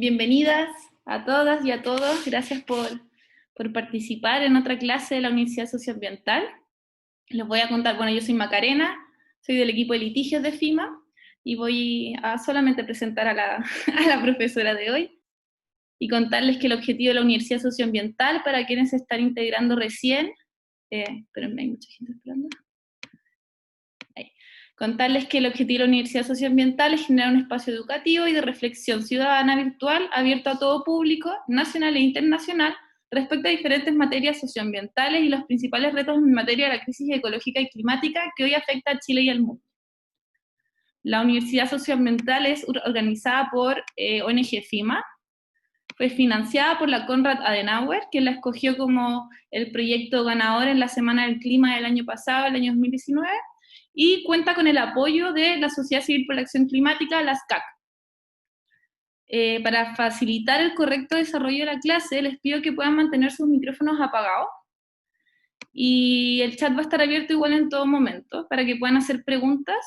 Bienvenidas a todas y a todos. Gracias por participar en otra clase de la Universidad Socioambiental. Les voy a contar, bueno, yo soy Macarena, soy del equipo de litigios de FIMA y voy a solamente presentar a la, a la profesora de hoy y contarles que el objetivo de la Universidad Socioambiental, para quienes se están integrando recién, espérenme, hay mucha gente esperando. Contarles que el objetivo de la Universidad Socioambiental es generar un espacio educativo y de reflexión ciudadana virtual abierto a todo público, nacional e internacional, respecto a diferentes materias socioambientales y los principales retos en materia de la crisis ecológica y climática que hoy afecta a Chile y al mundo. La Universidad Socioambiental es organizada por ONG FIMA, fue financiada por la Konrad Adenauer, que la escogió como el proyecto ganador en la Semana del Clima del año pasado, el año 2019, y cuenta con el apoyo de la Sociedad Civil por la Acción Climática, la SCAC. Para facilitar el correcto desarrollo de la clase, les pido que puedan mantener sus micrófonos apagados, y el chat va a estar abierto igual en todo momento, para que puedan hacer preguntas.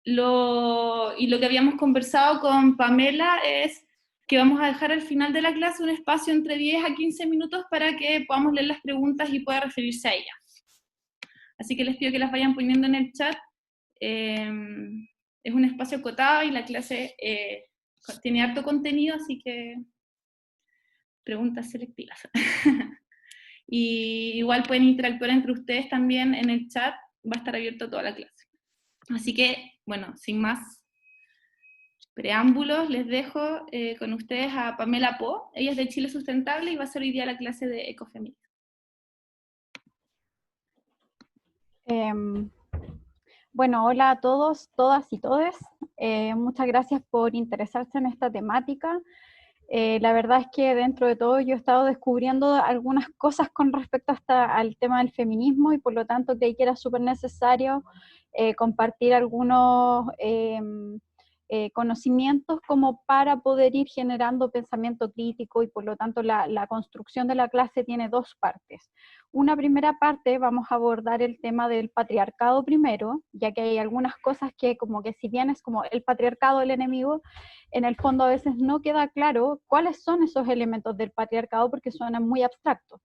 Y lo que habíamos conversado con Pamela es que vamos a dejar al final de la clase un espacio entre 10 a 15 minutos para que podamos leer las preguntas y pueda referirse a ellas. Así que les pido que las vayan poniendo en el chat. Es un espacio acotado y la clase tiene harto contenido, así que preguntas selectivas. Y igual pueden interactuar entre ustedes también en el chat, va a estar abierto toda la clase. Así que, bueno, sin más preámbulos, les dejo con ustedes a Pamela Po. Ella es de Chile Sustentable y va a ser hoy día la clase de ecofeminismo. Bueno, hola a todos, todas y todes. Muchas gracias por interesarse en esta temática. La verdad es que dentro de todo yo he estado descubriendo algunas cosas con respecto al tema del feminismo y por lo tanto creí que era súper necesario compartir algunos conocimientos como para poder ir generando pensamiento crítico y por lo tanto la construcción de la clase tiene dos partes. Una primera parte vamos a abordar el tema del patriarcado primero, ya que hay algunas cosas que como que si bien es como el patriarcado el enemigo, en el fondo a veces no queda claro cuáles son esos elementos del patriarcado porque suenan muy abstractos.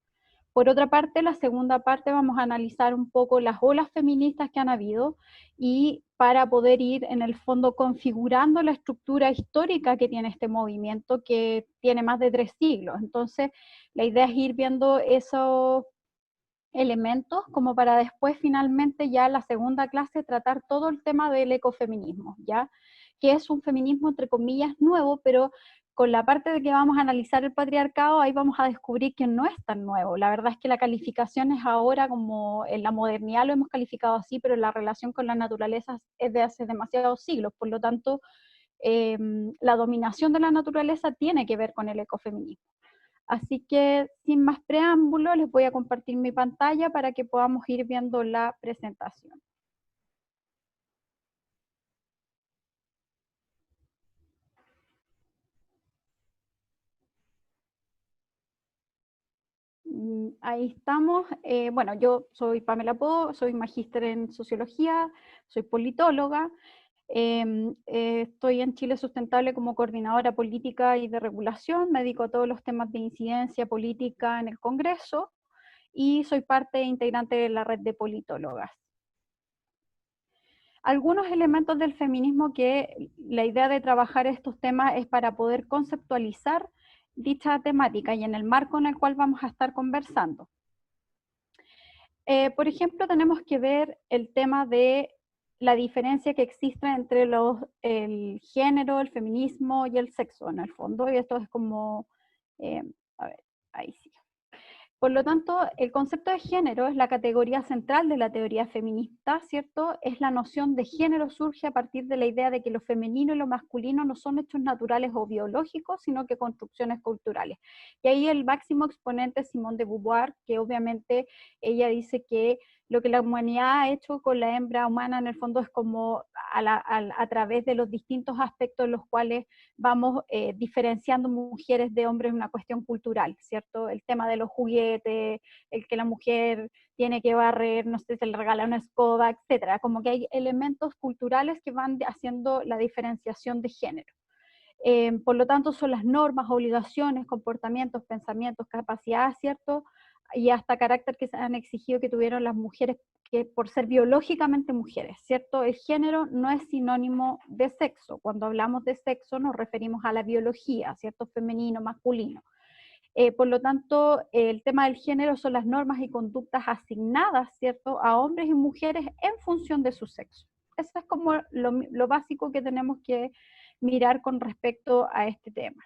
Por otra parte, la segunda parte vamos a analizar un poco las olas feministas que han habido y para poder ir en el fondo configurando la estructura histórica que tiene este movimiento que tiene más de 3 siglos. Entonces, la idea es ir viendo esos elementos como para después finalmente ya en la segunda clase tratar todo el tema del ecofeminismo, ¿ya? Que es un feminismo entre comillas nuevo, pero con la parte de que vamos a analizar el patriarcado, ahí vamos a descubrir que no es tan nuevo. La verdad es que la calificación es ahora como en la modernidad lo hemos calificado así, pero la relación con la naturaleza es de hace demasiados siglos, por lo tanto, la dominación de la naturaleza tiene que ver con el ecofeminismo. Así que sin más preámbulo, les voy a compartir mi pantalla para que podamos ir viendo la presentación. Ahí estamos. Bueno, yo soy Pamela Po, soy magíster en sociología, soy politóloga. Estoy en Chile Sustentable como coordinadora política y de regulación. Me dedico a todos los temas de incidencia política en el Congreso y soy parte integrante de la red de politólogas. Algunos elementos del feminismo que la idea de trabajar estos temas es para poder conceptualizar dicha temática y en el marco en el cual vamos a estar conversando. Por ejemplo, tenemos que ver el tema de la diferencia que existe entre el género, el feminismo y el sexo en el fondo, y esto es como, a ver, ahí sí. Por lo tanto, el concepto de género es la categoría central de la teoría feminista, ¿cierto? Es la noción de género surge a partir de la idea de que lo femenino y lo masculino no son hechos naturales o biológicos, sino que construcciones culturales. Y ahí el máximo exponente es Simone de Beauvoir, que obviamente ella dice que lo que la humanidad ha hecho con la hembra humana en el fondo es como a través de los distintos aspectos en los cuales vamos diferenciando mujeres de hombres, una cuestión cultural, ¿cierto? El tema de los juguetes, el que la mujer tiene que barrer, no sé, se le regala una escoba, etcétera. Como que hay elementos culturales que van haciendo la diferenciación de género. Por lo tanto, son las normas, obligaciones, comportamientos, pensamientos, capacidades, ¿cierto? Y hasta carácter que se han exigido que tuvieron las mujeres que por ser biológicamente mujeres, ¿cierto? El género no es sinónimo de sexo. Cuando hablamos de sexo nos referimos a la biología, ¿cierto? Femenino, masculino. Por lo tanto, el tema del género son las normas y conductas asignadas, ¿cierto?, a hombres y mujeres en función de su sexo. Eso es como lo básico que tenemos que mirar con respecto a este tema.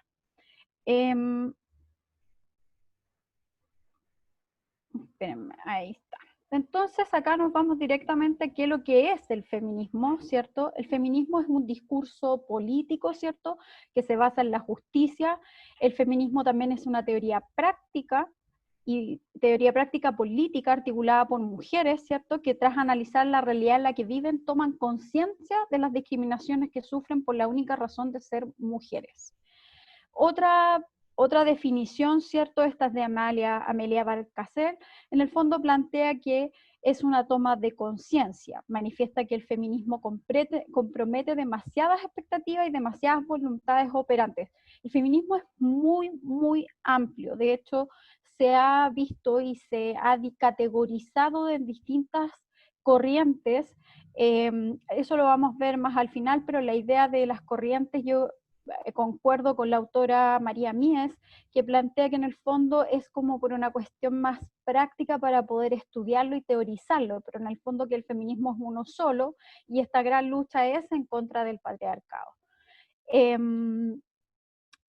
Espérenme, ahí está. Entonces acá nos vamos directamente a qué es lo que es el feminismo, ¿cierto? El feminismo es un discurso político, ¿cierto?, que se basa en la justicia. El feminismo también es una teoría práctica, y teoría práctica política articulada por mujeres, ¿cierto?, que tras analizar la realidad en la que viven, toman conciencia de las discriminaciones que sufren por la única razón de ser mujeres. Otra definición, ¿cierto? Esta es de Amelia Valcárcel, en el fondo plantea que es una toma de conciencia, manifiesta que el feminismo compromete demasiadas expectativas y demasiadas voluntades operantes. El feminismo es muy, muy amplio, de hecho se ha visto y se ha categorizado en distintas corrientes, eso lo vamos a ver más al final, pero la idea de las corrientes yo concuerdo con la autora María Mies, que plantea que en el fondo es como por una cuestión más práctica para poder estudiarlo y teorizarlo, pero en el fondo que el feminismo es uno solo y esta gran lucha es en contra del patriarcado. Eh,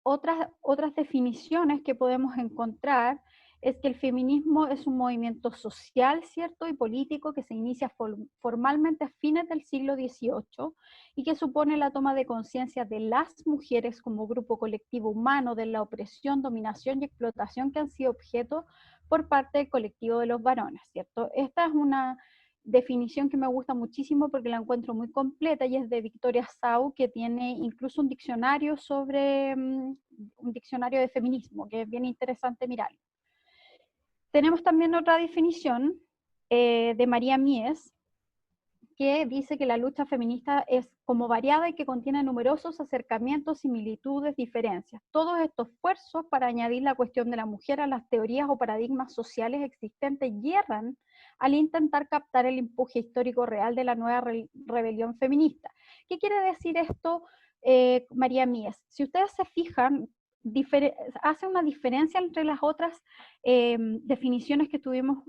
otras definiciones que podemos encontrar es que el feminismo es un movimiento social, ¿cierto?, y político que se inicia formalmente a fines del siglo XVIII y que supone la toma de conciencia de las mujeres como grupo colectivo humano de la opresión, dominación y explotación que han sido objeto por parte del colectivo de los varones, ¿cierto? Esta es una definición que me gusta muchísimo porque la encuentro muy completa y es de Victoria Sau, que tiene incluso un diccionario un diccionario de feminismo, que es bien interesante mirarlo. Tenemos también otra definición de María Mies, que dice que la lucha feminista es como variada y que contiene numerosos acercamientos, similitudes, diferencias. Todos estos esfuerzos para añadir la cuestión de la mujer a las teorías o paradigmas sociales existentes hierran al intentar captar el empuje histórico real de la nueva rebelión feminista. ¿Qué quiere decir esto, María Mies? Si ustedes se fijan, hace una diferencia entre las otras definiciones que estuvimos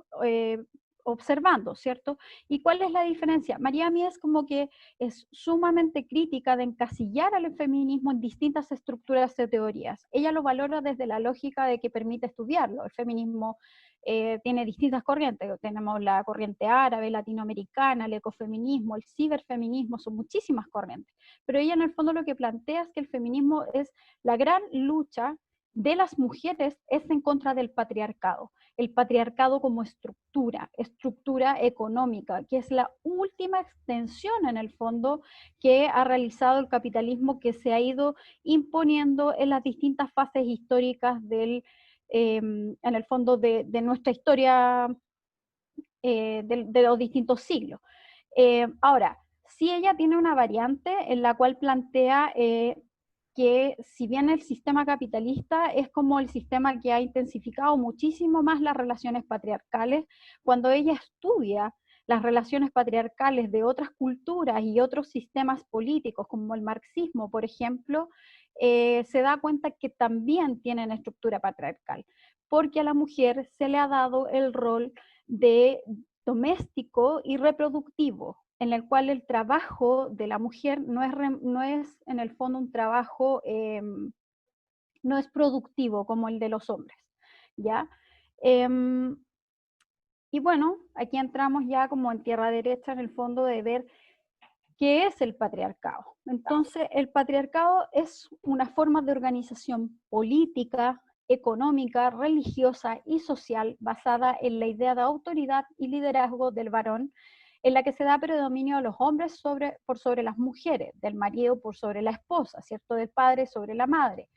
observando, ¿cierto? ¿Y cuál es la diferencia? María Mies como que es sumamente crítica de encasillar al feminismo en distintas estructuras de teorías. Ella lo valora desde la lógica de que permite estudiarlo. El feminismo tiene distintas corrientes. Tenemos la corriente árabe, latinoamericana, el ecofeminismo, el ciberfeminismo, son muchísimas corrientes. Pero ella en el fondo lo que plantea es que el feminismo es la gran lucha de las mujeres es en contra del patriarcado. El patriarcado como estructura económica, que es la última extensión en el fondo que ha realizado el capitalismo, que se ha ido imponiendo en las distintas fases históricas en el fondo de nuestra historia de los distintos siglos. Ahora, sí, ella tiene una variante en la cual plantea que si bien el sistema capitalista es como el sistema que ha intensificado muchísimo más las relaciones patriarcales, cuando ella estudia las relaciones patriarcales de otras culturas y otros sistemas políticos, como el marxismo, por ejemplo, se da cuenta que también tienen estructura patriarcal, porque a la mujer se le ha dado el rol de doméstico y reproductivo, en el cual el trabajo de la mujer no es en el fondo un trabajo, no es productivo como el de los hombres, ¿ya? Y bueno, aquí entramos ya como en tierra derecha en el fondo de ver qué es el patriarcado. Entonces, el patriarcado es una forma de organización política, económica, religiosa y social basada en la idea de autoridad y liderazgo del varón, en la que se da predominio a los hombres por sobre las mujeres, del marido por sobre la esposa, ¿cierto? Del padre sobre la madre.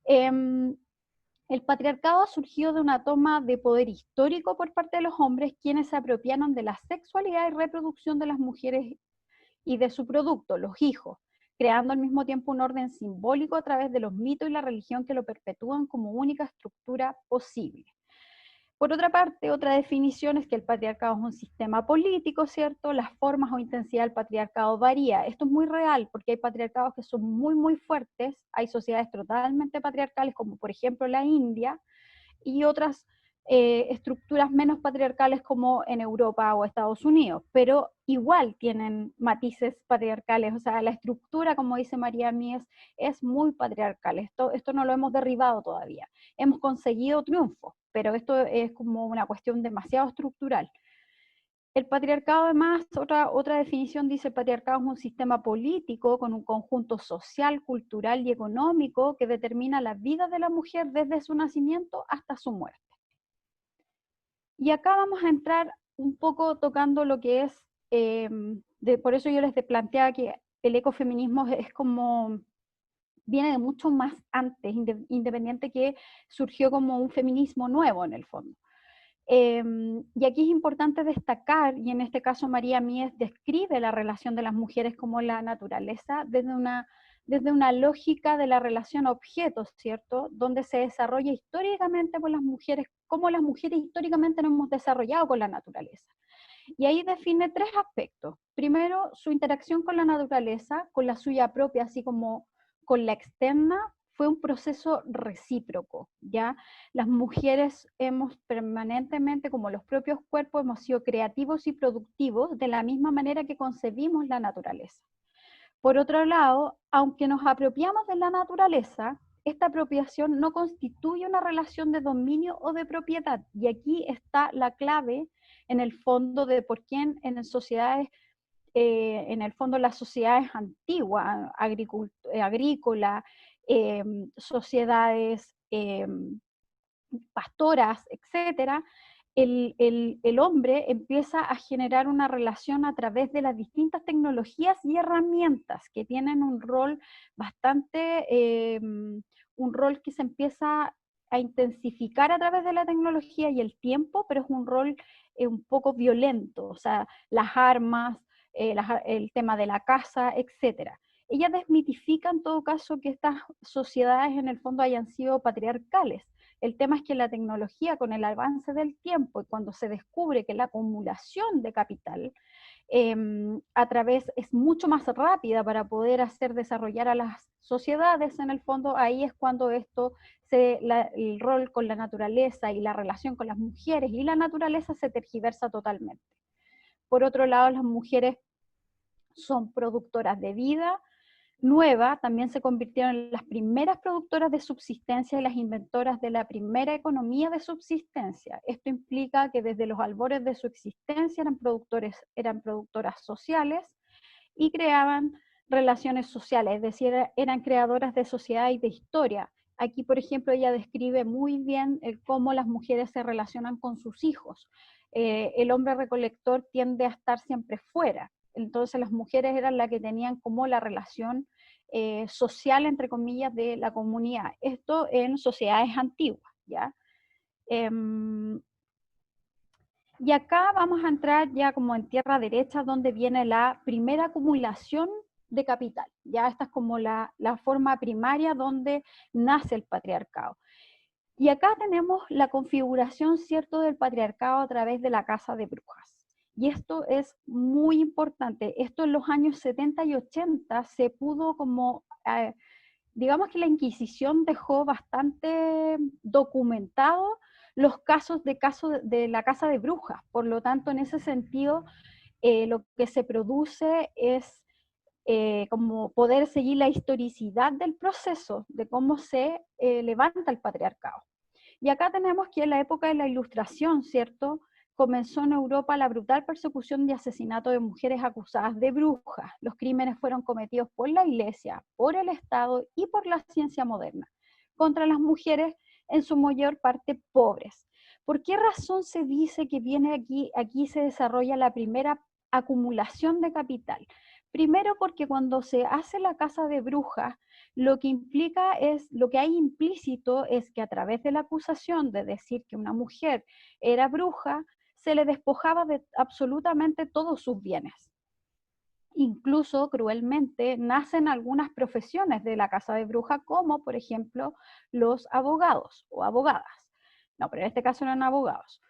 El patriarcado surgió de una toma de poder histórico por parte de los hombres, quienes se apropiaron de la sexualidad y reproducción de las mujeres y de su producto, los hijos. creando al mismo tiempo un orden simbólico a través de los mitos y la religión que lo perpetúan como única estructura posible. Por otra parte, otra definición es que el patriarcado es un sistema político, ¿cierto? Las formas o intensidad del patriarcado varía. Esto es muy real porque hay patriarcados que son muy, muy fuertes, hay sociedades totalmente patriarcales como por ejemplo la India, y otras estructuras menos patriarcales como en Europa o Estados Unidos, pero igual tienen matices patriarcales, o sea, la estructura, como dice María Mies, es muy patriarcal, esto no lo hemos derribado todavía, hemos conseguido triunfos, pero esto es como una cuestión demasiado estructural. El patriarcado, además, otra definición dice: el patriarcado es un sistema político con un conjunto social, cultural y económico que determina la vida de la mujer desde su nacimiento hasta su muerte. Y acá vamos a entrar un poco tocando lo que es, por eso yo les planteaba que el ecofeminismo es como, viene de mucho más antes, independiente que surgió como un feminismo nuevo en el fondo. Y aquí es importante destacar, y en este caso María Mies describe la relación de las mujeres como la naturaleza desde una lógica de la relación objetos, ¿cierto? Donde se desarrolla históricamente por las mujeres, como las mujeres históricamente nos hemos desarrollado con la naturaleza. Y ahí define tres aspectos. Primero, su interacción con la naturaleza, con la suya propia, así como con la externa, fue un proceso recíproco, ¿ya? Las mujeres hemos permanentemente, como los propios cuerpos, hemos sido creativos y productivos de la misma manera que concebimos la naturaleza. Por otro lado, aunque nos apropiamos de la naturaleza, esta apropiación no constituye una relación de dominio o de propiedad. Y aquí está la clave en el fondo de por qué en sociedades, en el fondo las sociedades antiguas, agrícolas, sociedades pastoras, etcétera, el hombre empieza a generar una relación a través de las distintas tecnologías y herramientas que tienen un rol bastante, un rol que se empieza a intensificar a través de la tecnología y el tiempo, pero es un rol un poco violento, o sea, las armas, el tema de la caza, etcétera. Ella desmitifica en todo caso que estas sociedades en el fondo hayan sido patriarcales. El tema es que la tecnología, con el avance del tiempo y cuando se descubre que la acumulación de capital a través es mucho más rápida para poder hacer desarrollar a las sociedades, en el fondo ahí es cuando el rol con la naturaleza y la relación con las mujeres y la naturaleza se tergiversa totalmente. Por otro lado, las mujeres son productoras de vida nueva, también se convirtieron en las primeras productoras de subsistencia y las inventoras de la primera economía de subsistencia. Esto implica que desde los albores de su existencia eran productoras sociales y creaban relaciones sociales, es decir, eran creadoras de sociedad y de historia. Aquí, por ejemplo, ella describe muy bien cómo las mujeres se relacionan con sus hijos. El hombre recolector tiende a estar siempre fuera, entonces las mujeres eran las que tenían como la relación social, entre comillas, de la comunidad. Esto en sociedades antiguas, ¿ya? Y acá vamos a entrar ya como en tierra derecha, donde viene la primera acumulación de capital. Ya esta es como la forma primaria donde nace el patriarcado. Y acá tenemos la configuración, ¿cierto?, del patriarcado a través de la casa de brujas. Y esto es muy importante. Esto en los años 70 y 80 se pudo como, digamos que la Inquisición dejó bastante documentado los casos de la casa de brujas. Por lo tanto, en ese sentido, lo que se produce es como poder seguir la historicidad del proceso, de cómo se levanta el patriarcado. Y acá tenemos que en la época de la Ilustración, ¿cierto?, comenzó en Europa la brutal persecución y asesinato de mujeres acusadas de brujas. Los crímenes fueron cometidos por la Iglesia, por el Estado y por la ciencia moderna, contra las mujeres en su mayor parte pobres. ¿Por qué razón se dice que viene aquí se desarrolla la primera acumulación de capital? Primero porque cuando se hace la casa de brujas, lo que implica es, lo que hay implícito es que a través de la acusación de decir que una mujer era bruja, se le despojaba de absolutamente todos sus bienes. Incluso, cruelmente, nacen algunas profesiones de la casa de bruja, como por ejemplo los abogados o abogadas. No, pero en este caso eran abogados.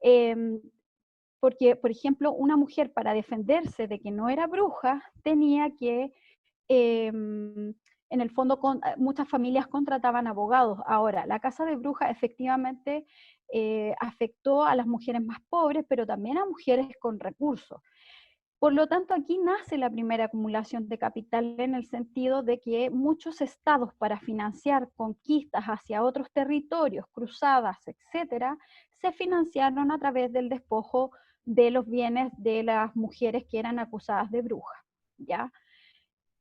Em, Porque, por ejemplo, una mujer para defenderse de que no era bruja tenía que, en el fondo, muchas familias contrataban abogados. Ahora, la casa de brujas efectivamente afectó a las mujeres más pobres, pero también a mujeres con recursos. Por lo tanto, aquí nace la primera acumulación de capital, en el sentido de que muchos estados, para financiar conquistas hacia otros territorios, cruzadas, etcétera, se financiaron a través del despojo de los bienes de las mujeres que eran acusadas de brujas, ¿ya?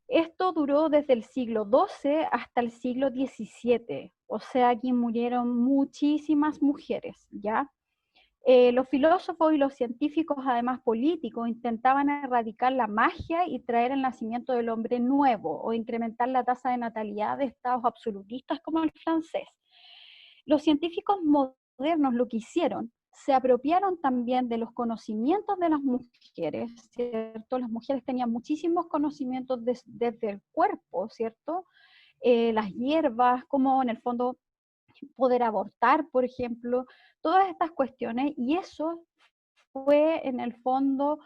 Esto duró desde el siglo XII hasta el siglo XVII, o sea, aquí murieron muchísimas mujeres, ¿ya? Los filósofos y los científicos, además políticos, intentaban erradicar la magia y traer el nacimiento del hombre nuevo, o incrementar la tasa de natalidad de estados absolutistas como el francés. Los científicos modernos lo que hicieron, se apropiaron también de los conocimientos de las mujeres, ¿cierto? Las mujeres tenían muchísimos conocimientos desde el cuerpo, ¿cierto? Las hierbas, como en el fondo poder abortar, por ejemplo, todas estas cuestiones, y eso fue en el fondo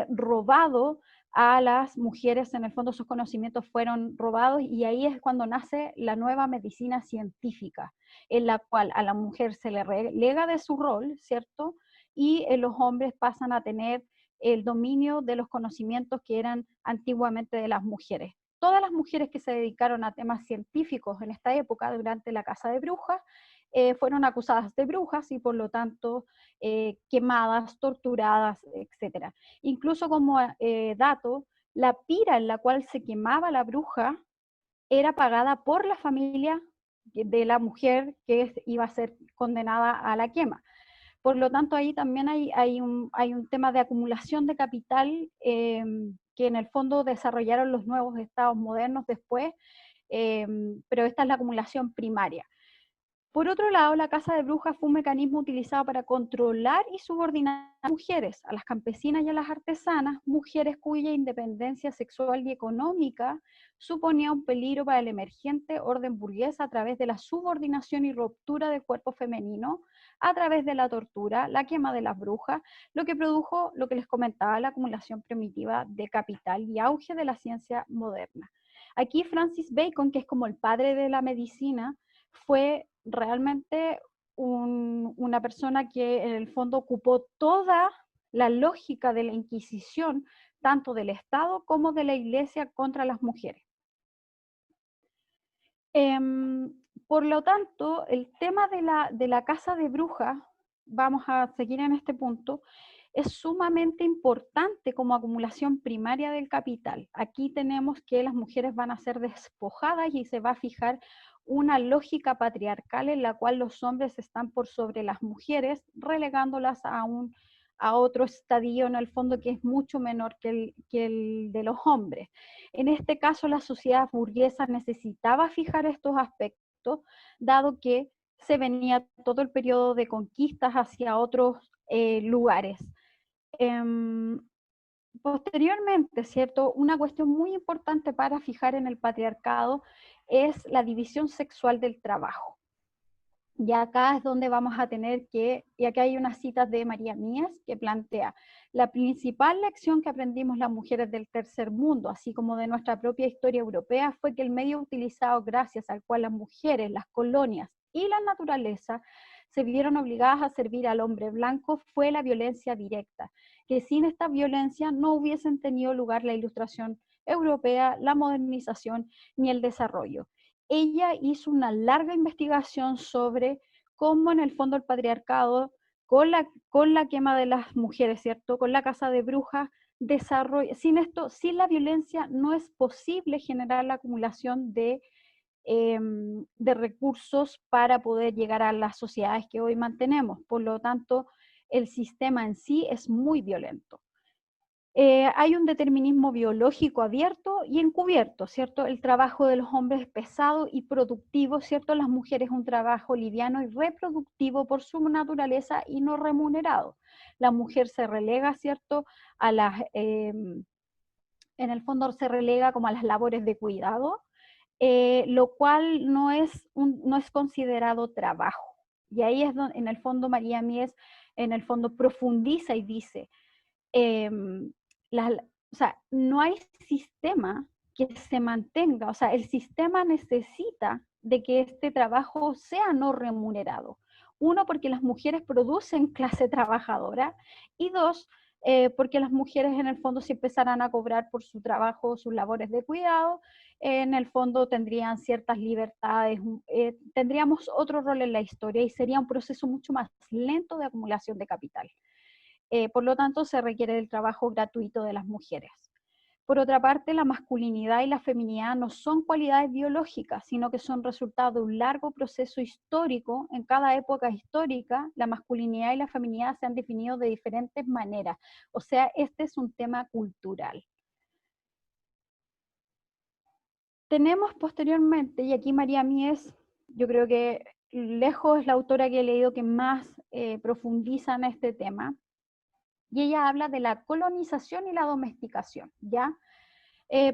robado a las mujeres. En el fondo sus conocimientos fueron robados, y ahí es cuando nace la nueva medicina científica, en la cual a la mujer se le relega de su rol, ¿cierto? Y los hombres pasan a tener el dominio de los conocimientos que eran antiguamente de las mujeres. Todas las mujeres que se dedicaron a temas científicos en esta época, durante la caza de brujas, fueron acusadas de brujas y por lo tanto quemadas, torturadas, etcétera. Incluso, como dato, la pira en la cual se quemaba la bruja era pagada por la familia de la mujer que iba a ser condenada a la quema. Por lo tanto, ahí también hay un tema de acumulación de capital que en el fondo desarrollaron los nuevos estados modernos después, pero esta es la acumulación primaria. Por otro lado, la caza de brujas fue un mecanismo utilizado para controlar y subordinar a mujeres, a las campesinas y a las artesanas, mujeres cuya independencia sexual y económica suponía un peligro para el emergente orden burgués, a través de la subordinación y ruptura del cuerpo femenino, a través de la tortura, la quema de las brujas, lo que produjo, lo que les comentaba, la acumulación primitiva de capital y auge de la ciencia moderna. Aquí Francis Bacon, que es como el padre de la medicina, fue realmente una persona que en el fondo ocupó toda la lógica de la Inquisición, tanto del Estado como de la Iglesia, contra las mujeres. Por lo tanto, el tema de la caza de brujas, vamos a seguir en este punto, es sumamente importante como acumulación primaria del capital. Aquí tenemos que las mujeres van a ser despojadas y se va a fijar una lógica patriarcal en la cual los hombres están por sobre las mujeres, relegándolas a otro estadio, en el fondo, que es mucho menor que el de los hombres. En este caso, la sociedad burguesa necesitaba fijar estos aspectos, dado que se venía todo el periodo de conquistas hacia otros lugares. Posteriormente, ¿cierto? Una cuestión muy importante para fijar en el patriarcado es la división sexual del trabajo. Y acá es donde vamos a tener que, y acá hay unas citas de María Mías que plantea: la principal lección que aprendimos las mujeres del tercer mundo, así como de nuestra propia historia europea, fue que el medio utilizado gracias al cual las mujeres, las colonias y la naturaleza se vieron obligadas a servir al hombre blanco fue la violencia directa, que sin esta violencia no hubiesen tenido lugar la ilustración europea, la modernización ni el desarrollo. Ella hizo una larga investigación sobre cómo en el fondo el patriarcado, con la quema de las mujeres, ¿cierto? Con la caza de brujas, sin esto, sin la violencia, no es posible generar la acumulación de recursos para poder llegar a las sociedades que hoy mantenemos. Por lo tanto, el sistema en sí es muy violento. Hay un determinismo biológico abierto y encubierto, ¿cierto? El trabajo de los hombres es pesado y productivo, ¿cierto? Las mujeres un trabajo liviano y reproductivo por su naturaleza y no remunerado. La mujer se relega, ¿cierto? A en el fondo se relega como a las labores de cuidado, lo cual no es considerado trabajo. Y ahí es donde, en el fondo, María Mies, en el fondo, profundiza y dice, o sea, no hay sistema que se mantenga, o sea, el sistema necesita de que este trabajo sea no remunerado. Uno, porque las mujeres producen clase trabajadora, y dos, porque las mujeres en el fondo si empezaran a cobrar por su trabajo, sus labores de cuidado, en el fondo tendrían ciertas libertades, tendríamos otro rol en la historia y sería un proceso mucho más lento de acumulación de capital. Por lo tanto, se requiere el trabajo gratuito de las mujeres. Por otra parte, la masculinidad y la feminidad no son cualidades biológicas, sino que son resultado de un largo proceso histórico. En cada época histórica, la masculinidad y la feminidad se han definido de diferentes maneras. O sea, este es un tema cultural. Tenemos posteriormente, y aquí María Mies, yo creo que lejos es la autora que he leído que más profundiza en este tema, y ella habla de la colonización y la domesticación, ¿ya?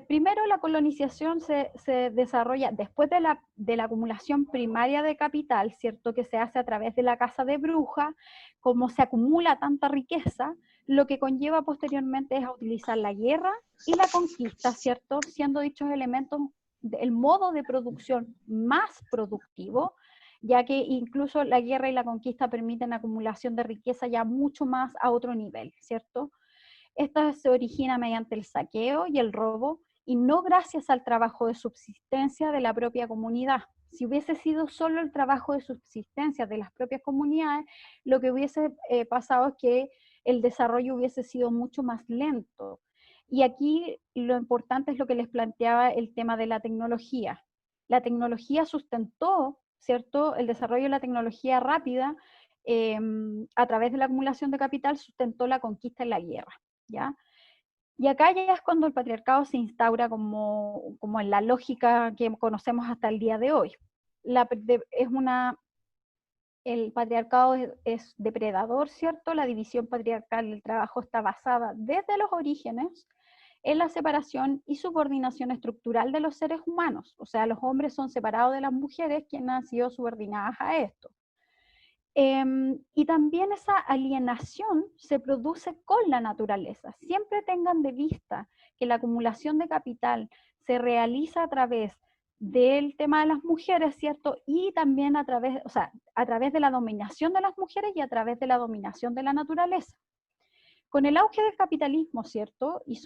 Primero, la colonización se desarrolla después de la acumulación primaria de capital, ¿cierto? Que se hace a través de la caza de bruja. Como se acumula tanta riqueza, lo que conlleva posteriormente es a utilizar la guerra y la conquista, ¿cierto? Siendo dichos elementos el modo de producción más productivo, ya que incluso la guerra y la conquista permiten acumulación de riqueza ya mucho más a otro nivel, ¿cierto? Esta se origina mediante el saqueo y el robo y no gracias al trabajo de subsistencia de la propia comunidad. Si hubiese sido solo el trabajo de subsistencia de las propias comunidades, lo que hubiese pasado es que el desarrollo hubiese sido mucho más lento. Y aquí lo importante es lo que les planteaba el tema de la tecnología. La tecnología sustentó, ¿cierto? El desarrollo de la tecnología rápida a través de la acumulación de capital sustentó la conquista y la guerra. ¿Ya? Y acá ya es cuando el patriarcado se instaura como en la lógica que conocemos hasta el día de hoy. El patriarcado es depredador, ¿cierto? La división patriarcal del trabajo está basada desde los orígenes en la separación y subordinación estructural de los seres humanos. O sea, los hombres son separados de las mujeres, quienes han sido subordinadas a esto. Y también esa alienación se produce con la naturaleza. Siempre tengan de vista que la acumulación de capital se realiza a través del tema de las mujeres, ¿cierto? Y también a través, o sea, a través de la dominación de las mujeres y a través de la dominación de la naturaleza. Con el auge del capitalismo, ¿cierto? Y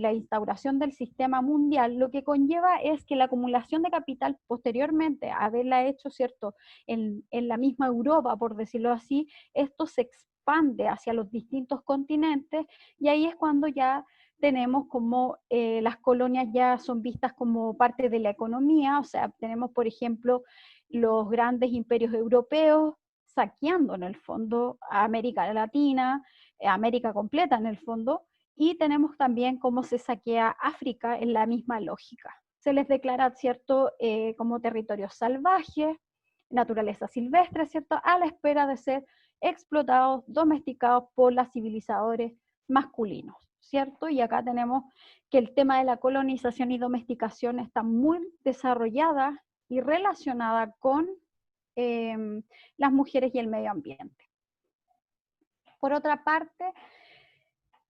la instauración del sistema mundial, lo que conlleva es que la acumulación de capital posteriormente, haberla hecho, ¿cierto? En la misma Europa, por decirlo así, esto se expande hacia los distintos continentes y ahí es cuando ya tenemos como las colonias ya son vistas como parte de la economía, o sea, tenemos, por ejemplo, los grandes imperios europeos saqueando en el fondo a América Latina, América completa en el fondo, y tenemos también cómo se saquea África en la misma lógica. Se les declara, ¿cierto?, como territorios salvajes, naturaleza silvestre, ¿cierto?, a la espera de ser explotados, domesticados por los civilizadores masculinos, ¿cierto? Y acá tenemos que el tema de la colonización y domesticación está muy desarrollada y relacionada con las mujeres y el medio ambiente. Por otra parte,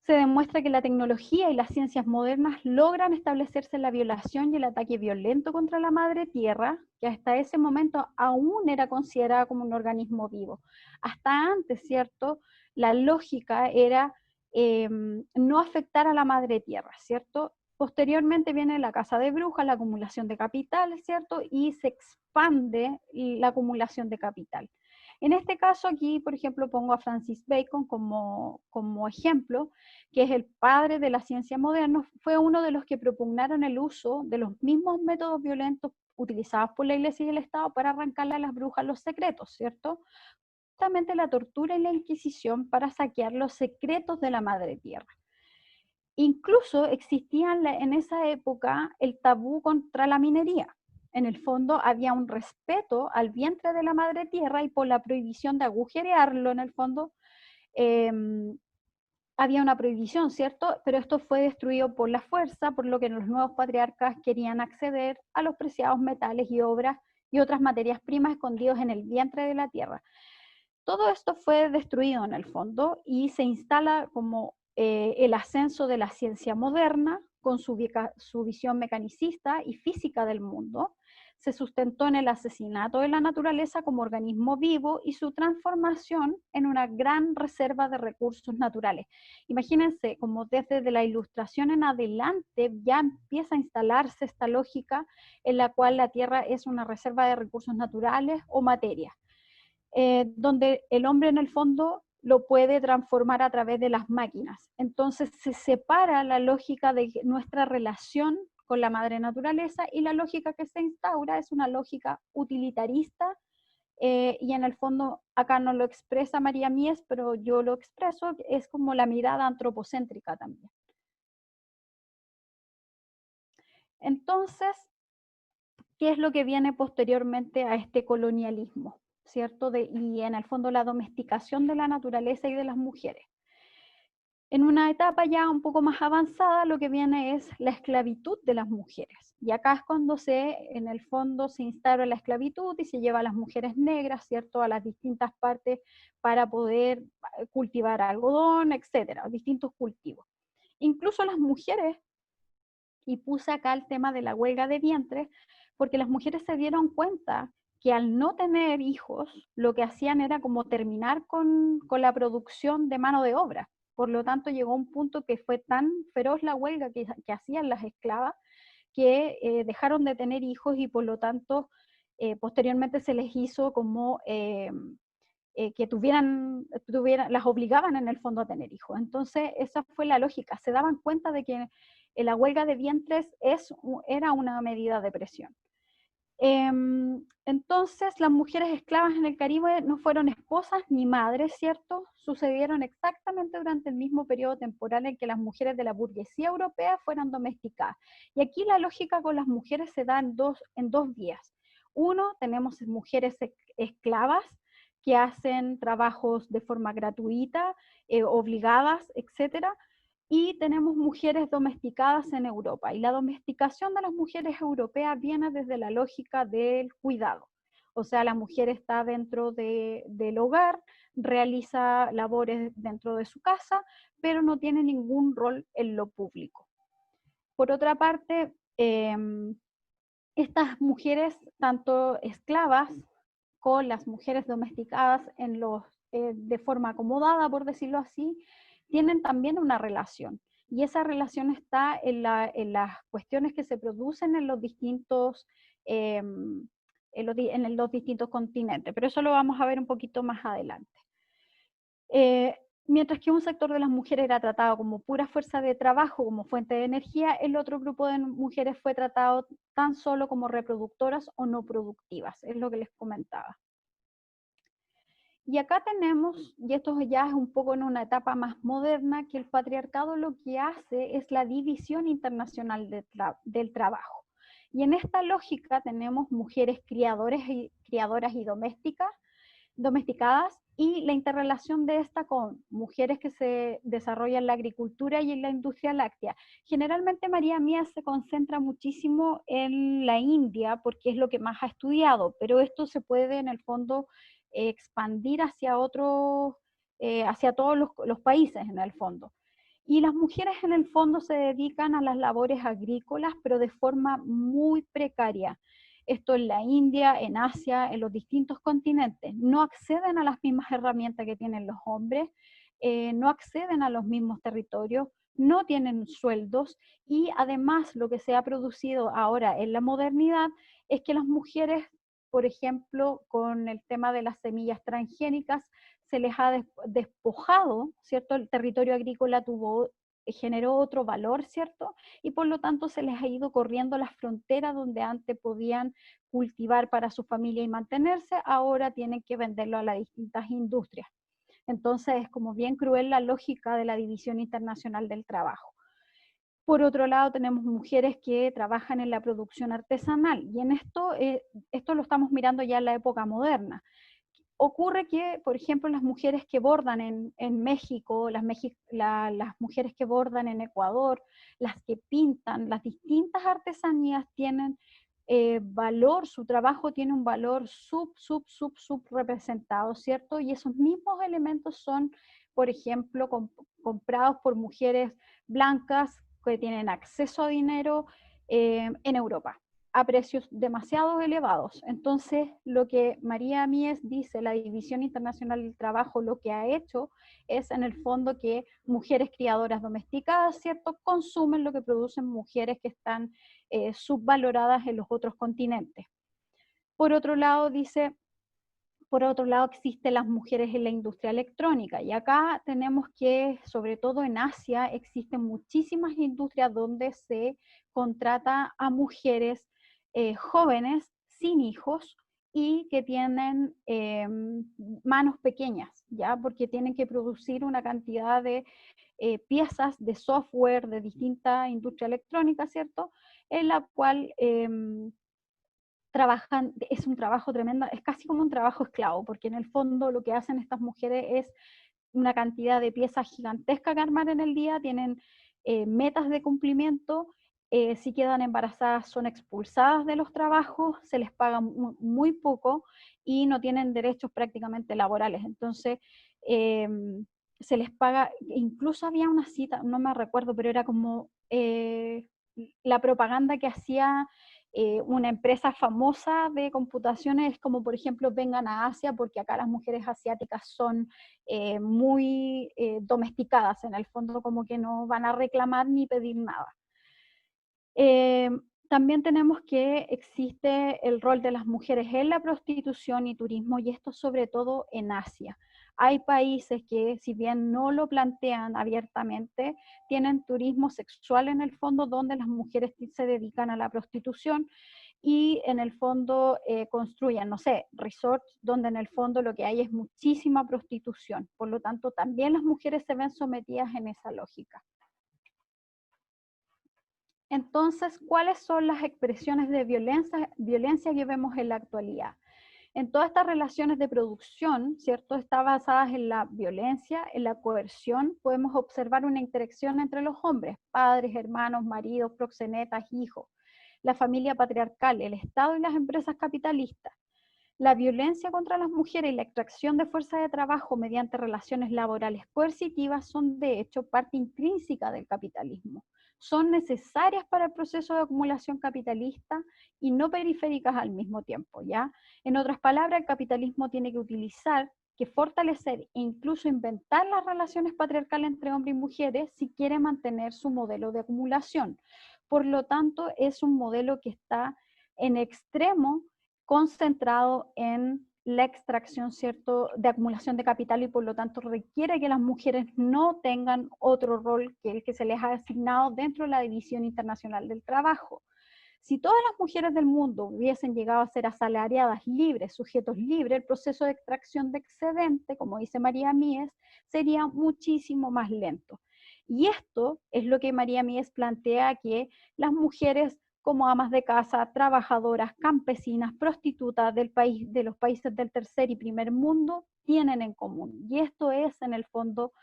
se demuestra que la tecnología y las ciencias modernas logran establecerse en la violación y el ataque violento contra la madre tierra, que hasta ese momento aún era considerada como un organismo vivo. Hasta antes, ¿cierto? La lógica era no afectar a la madre tierra, ¿cierto? Posteriormente viene la caza de brujas, la acumulación de capital, ¿cierto? Y se expande la acumulación de capital. En este caso aquí, por ejemplo, pongo a Francis Bacon como ejemplo, que es el padre de la ciencia moderna, fue uno de los que propugnaron el uso de los mismos métodos violentos utilizados por la Iglesia y el Estado para arrancarle a las brujas los secretos, ¿cierto? Justamente la tortura y la Inquisición para saquear los secretos de la Madre Tierra. Incluso existía en esa época el tabú contra la minería. En el fondo había un respeto al vientre de la madre tierra y por la prohibición de agujerearlo, en el fondo, había una prohibición, ¿cierto? Pero esto fue destruido por la fuerza, por lo que los nuevos patriarcas querían acceder a los preciados metales y obras y otras materias primas escondidos en el vientre de la tierra. Todo esto fue destruido en el fondo y se instala como el ascenso de la ciencia moderna con su visión mecanicista y física del mundo. Se sustentó en el asesinato de la naturaleza como organismo vivo y su transformación en una gran reserva de recursos naturales. Imagínense, como desde la Ilustración en adelante ya empieza a instalarse esta lógica en la cual la Tierra es una reserva de recursos naturales o materia. Donde el hombre en el fondo lo puede transformar a través de las máquinas. Entonces se separa la lógica de nuestra relación con la madre naturaleza y la lógica que se instaura es una lógica utilitarista y en el fondo acá no lo expresa María Mies, pero yo lo expreso, es como la mirada antropocéntrica también. Entonces, ¿qué es lo que viene posteriormente a este colonialismo? ¿Cierto? Y en el fondo la domesticación de la naturaleza y de las mujeres. En una etapa ya un poco más avanzada, lo que viene es la esclavitud de las mujeres. Y acá es cuando en el fondo, se instaura la esclavitud y se lleva a las mujeres negras, ¿cierto?, a las distintas partes para poder cultivar algodón, etcétera, distintos cultivos. Incluso las mujeres, y puse acá el tema de la huelga de vientre, porque las mujeres se dieron cuenta que al no tener hijos, lo que hacían era como terminar con la producción de mano de obra. Por lo tanto, llegó un punto que fue tan feroz la huelga que hacían las esclavas que dejaron de tener hijos y por lo tanto posteriormente se les hizo como que las obligaban en el fondo a tener hijos. Entonces, esa fue la lógica. Se daban cuenta de que la huelga de vientres era una medida de presión. Entonces, las mujeres esclavas en el Caribe no fueron esposas ni madres, ¿cierto? Sucedieron exactamente durante el mismo periodo temporal en que las mujeres de la burguesía europea fueron domesticadas. Y aquí la lógica con las mujeres se da en dos vías. Uno, tenemos mujeres esclavas que hacen trabajos de forma gratuita, obligadas, etcétera, y tenemos mujeres domesticadas en Europa. Y la domesticación de las mujeres europeas viene desde la lógica del cuidado. O sea, la mujer está dentro del hogar, realiza labores dentro de su casa, pero no tiene ningún rol en lo público. Por otra parte, estas mujeres, tanto esclavas con las mujeres domesticadas de forma acomodada, por decirlo así, tienen también una relación. Y esa relación está en las cuestiones que se producen en los distintos, en los distintos continentes. Pero eso lo vamos a ver un poquito más adelante. Mientras que un sector de las mujeres era tratado como pura fuerza de trabajo, como fuente de energía, el otro grupo de mujeres fue tratado tan solo como reproductoras o no productivas, es lo que les comentaba. Y acá tenemos, y esto ya es un poco en una etapa más moderna, que el patriarcado lo que hace es la división internacional del trabajo. Y en esta lógica tenemos mujeres criadoras y domesticadas, y la interrelación de esta con mujeres que se desarrollan en la agricultura y en la industria láctea. Generalmente María Mies se concentra muchísimo en la India porque es lo que más ha estudiado, pero esto se puede en el fondo expandir hacia todos los países en el fondo. Y las mujeres en el fondo se dedican a las labores agrícolas, pero de forma muy precaria. Esto en la India, en Asia, en los distintos continentes. No acceden a las mismas herramientas que tienen los hombres, no acceden a los mismos territorios, no tienen sueldos y además lo que se ha producido ahora en la modernidad es que las mujeres, por ejemplo, con el tema de las semillas transgénicas, se les ha despojado, ¿cierto? El territorio agrícola generó otro valor, ¿cierto? Y por lo tanto se les ha ido corriendo las fronteras donde antes podían cultivar para su familia y mantenerse, ahora tienen que venderlo a las distintas industrias. Entonces es como bien cruel la lógica de la división internacional del trabajo. Por otro lado, tenemos mujeres que trabajan en la producción artesanal y en esto lo estamos mirando ya en la época moderna. ocurre que, por ejemplo, las mujeres que bordan en México, las mujeres que bordan en Ecuador, las que pintan, las distintas artesanías tienen valor, su trabajo tiene un valor sub representado, ¿cierto? Y esos mismos elementos son, por ejemplo, comprados por mujeres blancas que tienen acceso a dinero en Europa a precios demasiado elevados. Entonces, lo que María Mies dice, la División Internacional del Trabajo, lo que ha hecho es en el fondo que mujeres criadoras domesticadas, ¿cierto?, consumen lo que producen mujeres que están subvaloradas en los otros continentes. Por otro lado, dice, por otro lado existen las mujeres en la industria electrónica, y acá tenemos que, sobre todo en Asia, existen muchísimas industrias donde se contrata a mujeres jóvenes sin hijos y que tienen manos pequeñas, ¿ya? Porque tienen que producir una cantidad de piezas de software de distinta industria electrónica, ¿cierto? En la cual trabajan, es un trabajo tremendo, es casi como un trabajo esclavo, porque en el fondo lo que hacen estas mujeres es una cantidad de piezas gigantescas que armar en el día, tienen metas de cumplimiento, si quedan embarazadas son expulsadas de los trabajos, se les paga muy poco y no tienen derechos prácticamente laborales. Entonces, se les paga, incluso había una cita, no me recuerdo, pero era como la propaganda que hacía una empresa famosa de computaciones, como por ejemplo vengan a Asia, porque acá las mujeres asiáticas son muy domesticadas, en el fondo como que no van a reclamar ni pedir nada. También tenemos que existe el rol de las mujeres en la prostitución y turismo, y esto sobre todo en Asia. Hay países que, si bien no lo plantean abiertamente, tienen turismo sexual en el fondo, donde las mujeres se dedican a la prostitución y en el fondo construyen, no sé, resorts donde en el fondo lo que hay es muchísima prostitución. Por lo tanto, también las mujeres se ven sometidas en esa lógica. Entonces, ¿cuáles son las expresiones de violencia que vemos en la actualidad? En todas estas relaciones de producción, ¿cierto?, están basadas en la violencia, en la coerción. Podemos observar una interacción entre los hombres, padres, hermanos, maridos, proxenetas, hijos, la familia patriarcal, el Estado y las empresas capitalistas. La violencia contra las mujeres y la extracción de fuerza de trabajo mediante relaciones laborales coercitivas son de hecho parte intrínseca del capitalismo. Son necesarias para el proceso de acumulación capitalista y no periféricas al mismo tiempo, ¿ya? En otras palabras, el capitalismo tiene que utilizar, que fortalecer e incluso inventar las relaciones patriarcales entre hombres y mujeres si quiere mantener su modelo de acumulación. Por lo tanto, es un modelo que está en extremo concentrado en la extracción, ¿cierto?, de acumulación de capital, y por lo tanto requiere que las mujeres no tengan otro rol que el que se les ha asignado dentro de la División Internacional del Trabajo. Si todas las mujeres del mundo hubiesen llegado a ser asalariadas libres, sujetos libres, el proceso de extracción de excedente, como dice María Mies, sería muchísimo más lento. Y esto es lo que María Mies plantea, que las mujeres como amas de casa, trabajadoras, campesinas, prostitutas del país, de los países del tercer y primer mundo, tienen en común. Y esto es, en el fondo,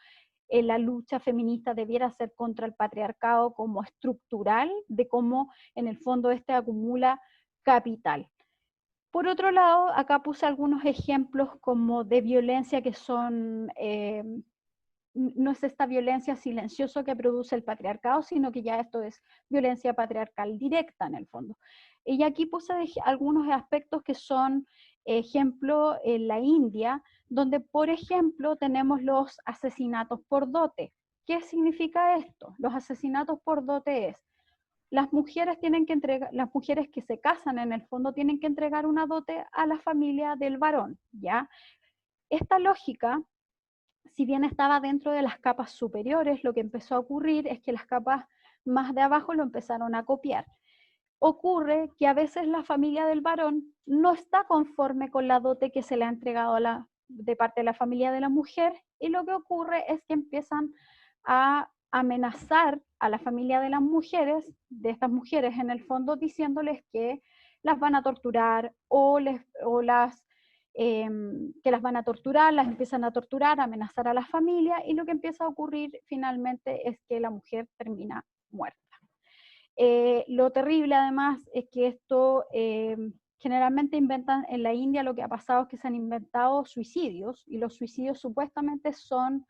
la lucha feminista debiera ser contra el patriarcado como estructural, de cómo en el fondo este acumula capital. Por otro lado, acá puse algunos ejemplos como de violencia que son, no es esta violencia silenciosa que produce el patriarcado, sino que ya esto es violencia patriarcal directa en el fondo. Y aquí puse algunos aspectos que son, ejemplo, en la India, donde, por ejemplo, tenemos los asesinatos por dote. ¿Qué significa esto? Los asesinatos por dote es, las mujeres tienen que entregar, las mujeres que se casan en el fondo tienen que entregar una dote a la familia del varón, ¿ya? Esta lógica, si bien estaba dentro de las capas superiores, lo que empezó a ocurrir es que las capas más de abajo lo empezaron a copiar. Ocurre que a veces la familia del varón no está conforme con la dote que se le ha entregado de parte de la familia de la mujer, y lo que ocurre es que empiezan a amenazar a la familia de las mujeres, de estas mujeres en el fondo, diciéndoles que las van a torturar o las que las van a torturar, las empiezan a torturar, a amenazar a la familia, y lo que empieza a ocurrir finalmente es que la mujer termina muerta. Lo terrible además es que esto generalmente inventan en la India, lo que ha pasado es que se han inventado suicidios, y los suicidios supuestamente son,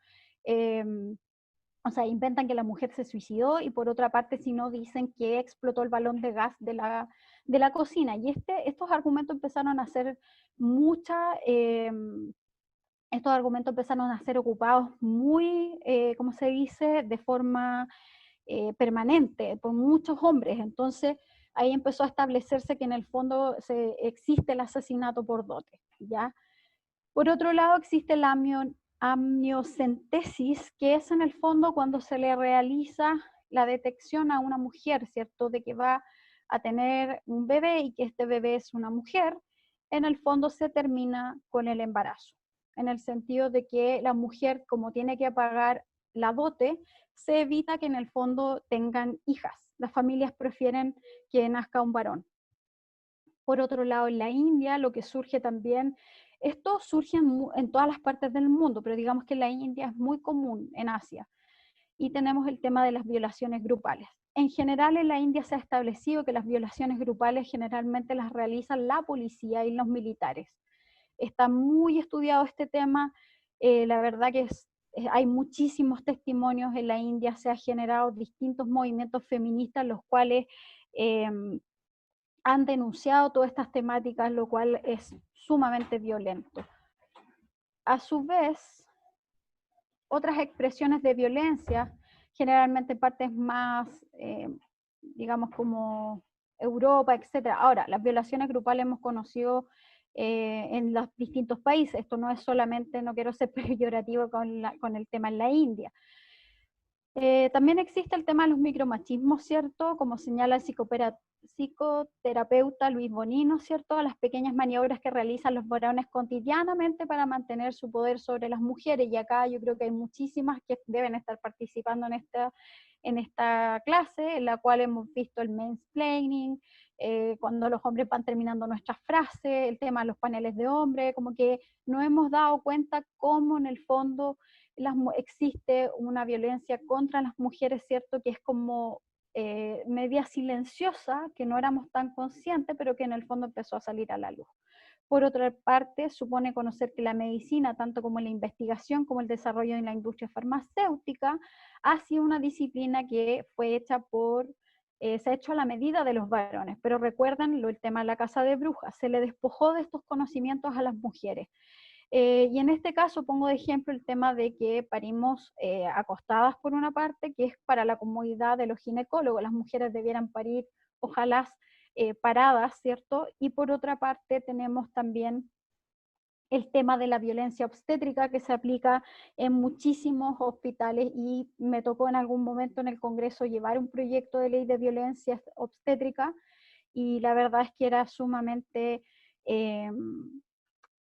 o sea, inventan que la mujer se suicidó, y por otra parte, si no, dicen que explotó el balón de gas de la cocina. Y estos argumentos empezaron a ser estos argumentos empezaron a ser ocupados muy, ¿cómo se dice?, de forma permanente por muchos hombres. Entonces ahí empezó a establecerse que en el fondo existe el asesinato por dote, ¿ya? Por otro lado existe la amniocentesis, que es en el fondo cuando se le realiza la detección a una mujer, ¿cierto?, de que va a tener un bebé y que este bebé es una mujer. En el fondo se termina con el embarazo, en el sentido de que la mujer, como tiene que pagar la dote, se evita que en el fondo tengan hijas. Las familias prefieren que nazca un varón. Por otro lado, en la India lo que surge también, esto surge en todas las partes del mundo, pero digamos que en la India es muy común en Asia. Y tenemos el tema de las violaciones grupales. En general en la India se ha establecido que las violaciones grupales generalmente las realizan la policía y los militares. Está muy estudiado este tema, la verdad que hay muchísimos testimonios en la India, se han generado distintos movimientos feministas, los cuales han denunciado todas estas temáticas, lo cual es sumamente violento. A su vez, otras expresiones de violencia, generalmente en partes más, digamos, como Europa, etc. Ahora, las violaciones grupales hemos conocido en los distintos países. Esto no es solamente, no quiero ser peyorativo con el tema en la India. También existe el tema de los micromachismos, ¿cierto? Como señala el psicoterapeuta Luis Bonino, ¿cierto? Las pequeñas maniobras que realizan los varones cotidianamente para mantener su poder sobre las mujeres. Y acá yo creo que hay muchísimas que deben estar participando en esta clase, en la cual hemos visto el mansplaining, cuando los hombres van terminando nuestras frases, el tema de los paneles de hombres, como que no hemos dado cuenta cómo en el fondo existe una violencia contra las mujeres, ¿cierto? Que es como media silenciosa, que no éramos tan conscientes, pero que en el fondo empezó a salir a la luz. Por otra parte, supone conocer que la medicina, tanto como la investigación como el desarrollo en la industria farmacéutica, ha sido una disciplina que fue hecha se ha hecho a la medida de los varones. Pero recuerden el tema de la casa de brujas, se le despojó de estos conocimientos a las mujeres. Y en este caso pongo de ejemplo el tema de que parimos acostadas por una parte, que es para la comodidad de los ginecólogos. Las mujeres debieran parir, ojalá paradas, ¿cierto? Y por otra parte tenemos también el tema de la violencia obstétrica que se aplica en muchísimos hospitales, y me tocó en algún momento en el Congreso llevar un proyecto de ley de violencia obstétrica, y la verdad es que era sumamente...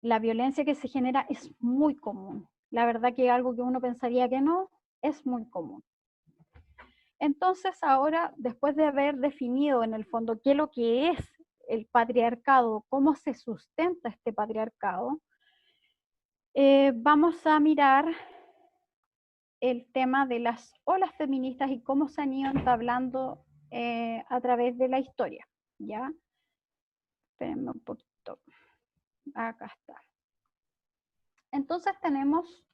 la violencia que se genera es muy común. La verdad que algo que uno pensaría que no, es muy común. Entonces ahora, después de haber definido en el fondo qué es lo que es el patriarcado, cómo se sustenta este patriarcado, vamos a mirar el tema de las olas feministas y cómo se han ido entablando a través de la historia, ¿ya? Espérenme un poquito. Acá está. Entonces tenemos,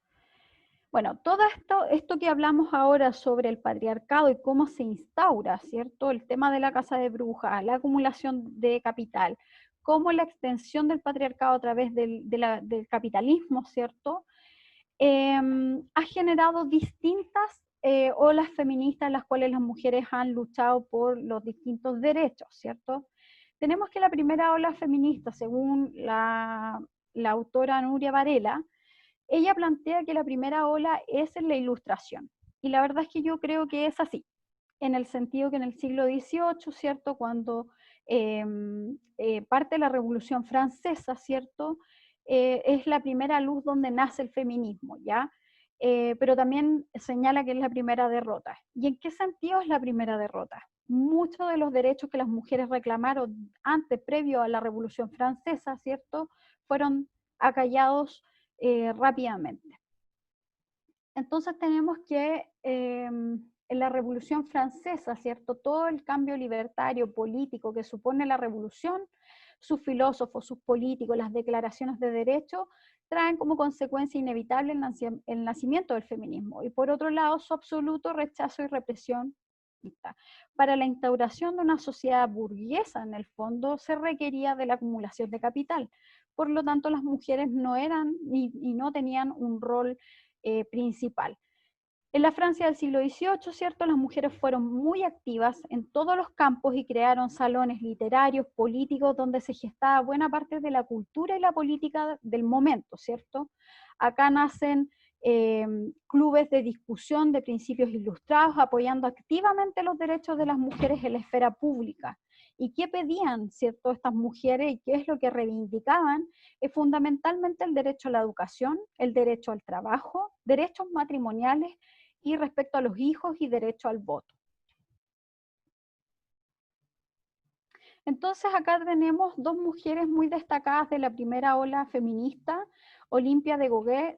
bueno, todo esto que hablamos ahora sobre el patriarcado y cómo se instaura, ¿cierto? El tema de la casa de brujas, la acumulación de capital, cómo la extensión del patriarcado a través del capitalismo, ¿cierto? Ha generado distintas olas feministas en las cuales las mujeres han luchado por los distintos derechos, ¿cierto? Tenemos que la primera ola feminista, según la autora Nuria Varela, ella plantea que la primera ola es en la Ilustración. Y la verdad es que yo creo que es así, en el sentido que en el siglo XVIII, ¿cierto? Cuando parte la Revolución Francesa, ¿cierto? Es la primera luz donde nace el feminismo, ¿ya? Pero también señala que es la primera derrota. ¿Y en qué sentido es la primera derrota? Muchos de los derechos que las mujeres reclamaron antes, previo a la Revolución Francesa, ¿cierto?, fueron acallados rápidamente. Entonces tenemos que en la Revolución Francesa, ¿cierto? Todo el cambio libertario político que supone la revolución, sus filósofos, sus políticos, las declaraciones de derecho, traen como consecuencia inevitable el nacimiento del feminismo. Y por otro lado, su absoluto rechazo y represión. Para la instauración de una sociedad burguesa, en el fondo, se requería de la acumulación de capital. Por lo tanto, las mujeres no eran y no tenían un rol principal. En la Francia del siglo XVIII, ¿cierto? Las mujeres fueron muy activas en todos los campos y crearon salones literarios, políticos, donde se gestaba buena parte de la cultura y la política del momento, ¿cierto? Acá nacen clubes de discusión de principios ilustrados, apoyando activamente los derechos de las mujeres en la esfera pública. ¿Y qué pedían, cierto, estas mujeres y qué es lo que reivindicaban? Es fundamentalmente el derecho a la educación, el derecho al trabajo, derechos matrimoniales y respecto a los hijos y derecho al voto. Entonces acá tenemos dos mujeres muy destacadas de la primera ola feminista. Olimpia de Gauguin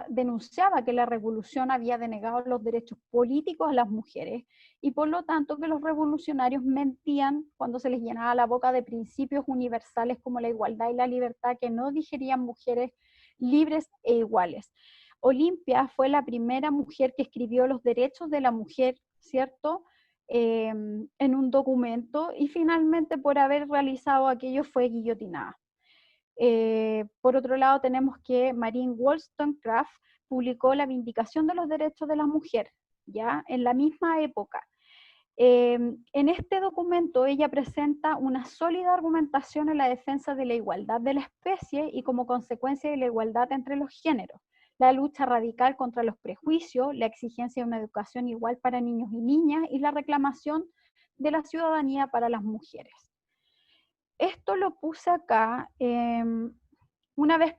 denunciaba que la revolución había denegado los derechos políticos a las mujeres y por lo tanto que los revolucionarios mentían cuando se les llenaba la boca de principios universales como la igualdad y la libertad que no digerían mujeres libres e iguales. Olimpia fue la primera mujer que escribió los derechos de la mujer, ¿cierto? En un documento y finalmente por haber realizado aquello fue guillotinada. Por otro lado tenemos que Marine Wollstonecraft publicó La Vindicación de los Derechos de la Mujer, ya en la misma época. En este documento ella presenta una sólida argumentación en la defensa de la igualdad de la especie y como consecuencia de la igualdad entre los géneros, la lucha radical contra los prejuicios, la exigencia de una educación igual para niños y niñas y la reclamación de la ciudadanía para las mujeres. Esto lo puse acá, una vez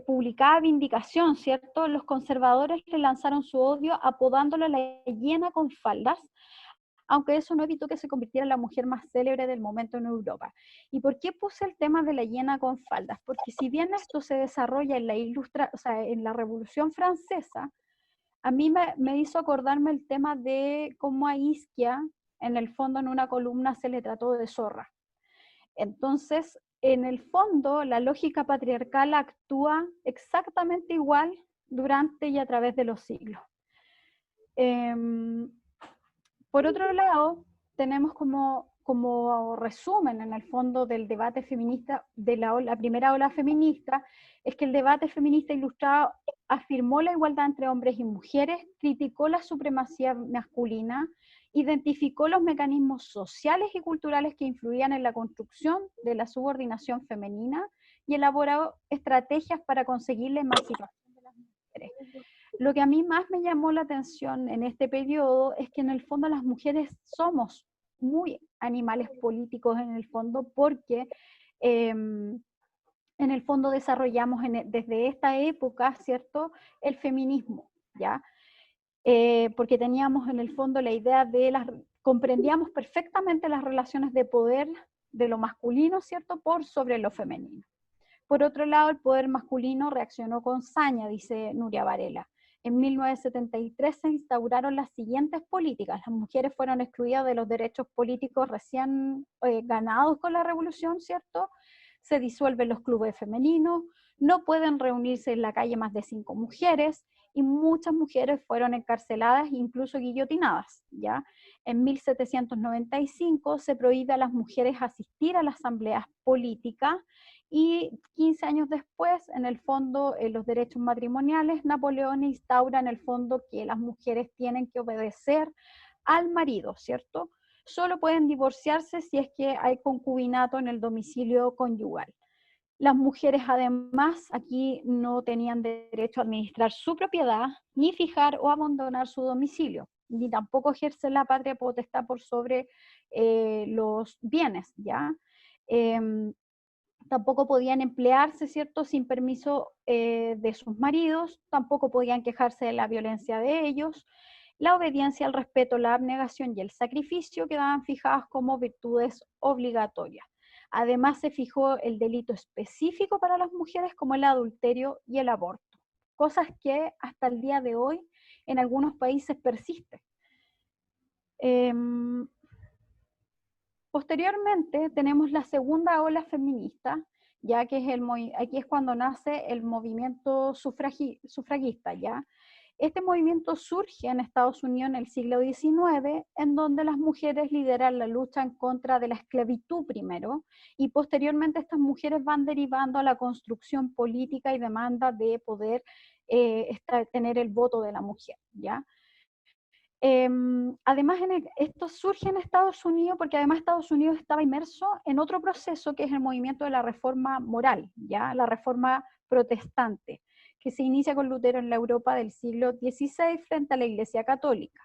publicada Vindicación, ¿cierto? Los conservadores le lanzaron su odio apodándola la hiena con faldas, aunque eso no evitó que se convirtiera en la mujer más célebre del momento en Europa. ¿Y por qué puse el tema de la hiena con faldas? Porque si bien esto se desarrolla en en la Revolución Francesa, a mí me hizo acordarme el tema de cómo a Isquia, en el fondo en una columna se le trató de zorra. Entonces, en el fondo, la lógica patriarcal actúa exactamente igual durante y a través de los siglos. Por otro lado, tenemos como resumen en el fondo del debate feminista, de la primera ola feminista, es que el debate feminista ilustrado afirmó la igualdad entre hombres y mujeres, criticó la supremacía masculina, identificó los mecanismos sociales y culturales que influían en la construcción de la subordinación femenina y elaboró estrategias para conseguir la emancipación de las mujeres. Lo que a mí más me llamó la atención en este periodo es que en el fondo las mujeres somos muy animales políticos en el fondo porque en el fondo desarrollamos desde esta época, ¿cierto?, el feminismo, ¿ya? Porque teníamos en el fondo la idea comprendíamos perfectamente las relaciones de poder de lo masculino, ¿cierto?, por sobre lo femenino. Por otro lado, el poder masculino reaccionó con saña, dice Nuria Varela. En 1973 se instauraron las siguientes políticas. Las mujeres fueron excluidas de los derechos políticos recién ganados con la revolución, ¿cierto? Se disuelven los clubes femeninos, no pueden reunirse en la calle más de 5 mujeres y muchas mujeres fueron encarceladas e incluso guillotinadas, ¿ya? En 1795 se prohíbe a las mujeres asistir a las asambleas políticas y 15 años después, en el fondo, los derechos matrimoniales, Napoleón instaura en el fondo que las mujeres tienen que obedecer al marido, ¿cierto? Solo pueden divorciarse si es que hay concubinato en el domicilio conyugal. Las mujeres además aquí no tenían derecho a administrar su propiedad, ni fijar o abandonar su domicilio, ni tampoco ejercer la patria potestad por sobre los bienes, ¿ya? Tampoco podían emplearse, ¿cierto?, sin permiso de sus maridos, tampoco podían quejarse de la violencia de ellos. La obediencia, el respeto, la abnegación y el sacrificio quedaban fijadas como virtudes obligatorias. Además se fijó el delito específico para las mujeres como el adulterio y el aborto, cosas que hasta el día de hoy en algunos países persisten. Posteriormente tenemos la segunda ola feminista, ya que aquí es cuando nace el movimiento sufragista, ¿ya? Este movimiento surge en Estados Unidos en el siglo XIX, en donde las mujeres lideran la lucha en contra de la esclavitud primero, y posteriormente estas mujeres van derivando a la construcción política y demanda de poder tener el voto de la mujer, ¿ya? Además, esto surge en Estados Unidos porque además Estados Unidos estaba inmerso en otro proceso que es el movimiento de la reforma moral, ¿ya? La reforma protestante, que se inicia con Lutero en la Europa del siglo XVI frente a la Iglesia Católica.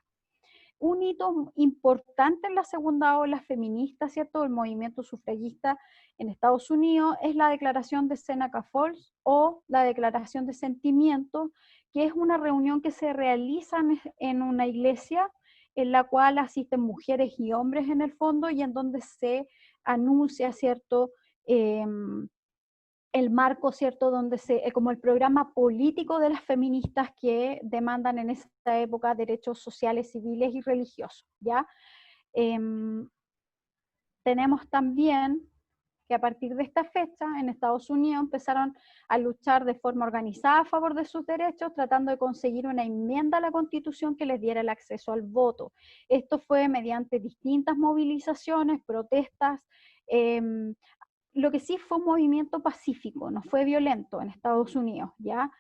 Un hito importante en la segunda ola feminista, ¿cierto?, el movimiento sufragista en Estados Unidos es la Declaración de Seneca Falls o la Declaración de Sentimientos, que es una reunión que se realiza en una iglesia en la cual asisten mujeres y hombres en el fondo y en donde se anuncia, ¿cierto?, el marco, ¿cierto?, donde como el programa político de las feministas que demandan en esta época derechos sociales, civiles y religiosos, ¿ya? Tenemos también que a partir de esta fecha en Estados Unidos empezaron a luchar de forma organizada a favor de sus derechos, tratando de conseguir una enmienda a la Constitución que les diera el acceso al voto. Esto fue mediante distintas movilizaciones, protestas, lo que sí fue un movimiento pacífico, no fue violento en Estados Unidos, ¿ya?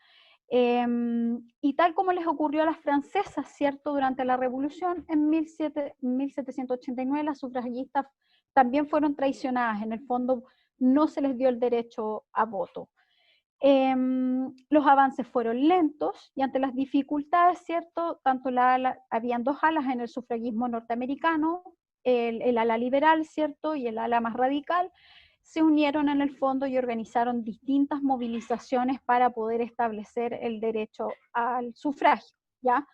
Y tal como les ocurrió a las francesas, ¿cierto? Durante la Revolución, en 1789 las sufragistas también fueron traicionadas, en el fondo no se les dio el derecho a voto. Los avances fueron lentos y ante las dificultades, ¿cierto? Habían dos alas en el sufragismo norteamericano, el ala liberal, ¿cierto? Y el ala más radical, se unieron en el fondo y organizaron distintas movilizaciones para poder establecer el derecho al sufragio, ¿ya?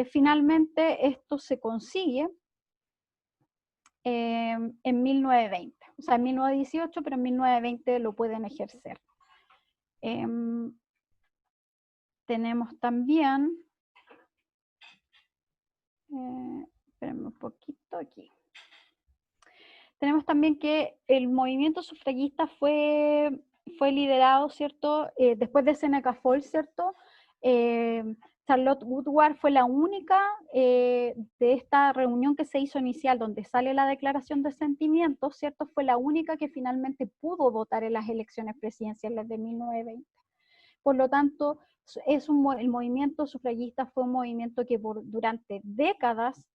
Finalmente esto se consigue en 1920, o sea, en 1918, pero en 1920 lo pueden ejercer. Tenemos también, espérenme un poquito aquí. Tenemos también que el movimiento sufragista fue liderado, ¿cierto? Después de Seneca Falls, ¿cierto? Charlotte Woodward fue la única de esta reunión que se hizo inicial, donde sale la declaración de sentimientos, ¿cierto? Fue la única que finalmente pudo votar en las elecciones presidenciales de 1920. Por lo tanto, el movimiento sufragista fue un movimiento que durante décadas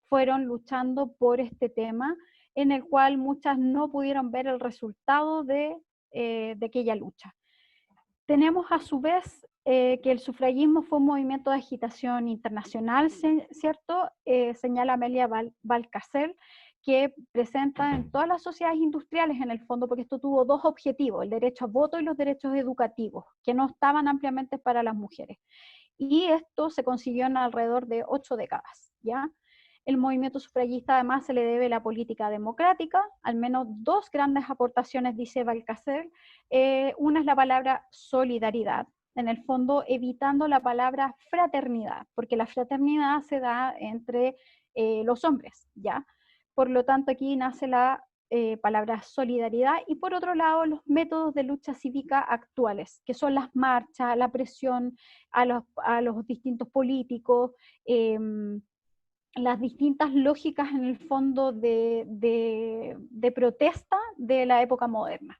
fueron luchando por este tema, en el cual muchas no pudieron ver el resultado de aquella lucha. Tenemos a su vez que el sufragismo fue un movimiento de agitación internacional, ¿cierto? Señala Amelia Valcárcel, que presenta en todas las sociedades industriales en el fondo, porque esto tuvo dos objetivos, el derecho a voto y los derechos educativos, que no estaban ampliamente para las mujeres. Y esto se consiguió en alrededor de 8 décadas, ¿ya? El movimiento sufragista además se le debe la política democrática, al menos dos grandes aportaciones, dice Valcárcel. Una es la palabra solidaridad, en el fondo evitando la palabra fraternidad, porque la fraternidad se da entre los hombres, ¿ya? Por lo tanto, aquí nace la palabra solidaridad, y por otro lado, los métodos de lucha cívica actuales, que son las marchas, la presión a los distintos políticos, las distintas lógicas en el fondo de protesta de la época moderna.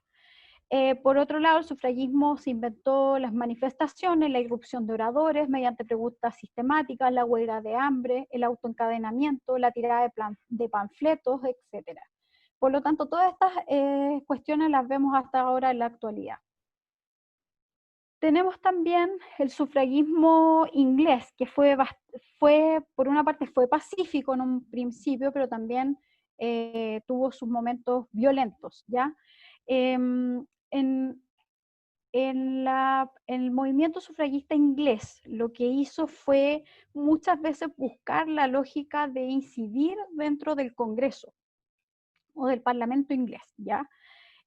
Por otro lado, el sufragismo se inventó las manifestaciones, la irrupción de oradores mediante preguntas sistemáticas, la huelga de hambre, el autoencadenamiento, la tirada de panfletos, etc. Por lo tanto, todas estas cuestiones las vemos hasta ahora en la actualidad. Tenemos también el sufragismo inglés, que por una parte fue pacífico en un principio, pero también tuvo sus momentos violentos, ¿ya? En el movimiento sufragista inglés lo que hizo fue muchas veces buscar la lógica de incidir dentro del Congreso o del Parlamento inglés, ¿ya?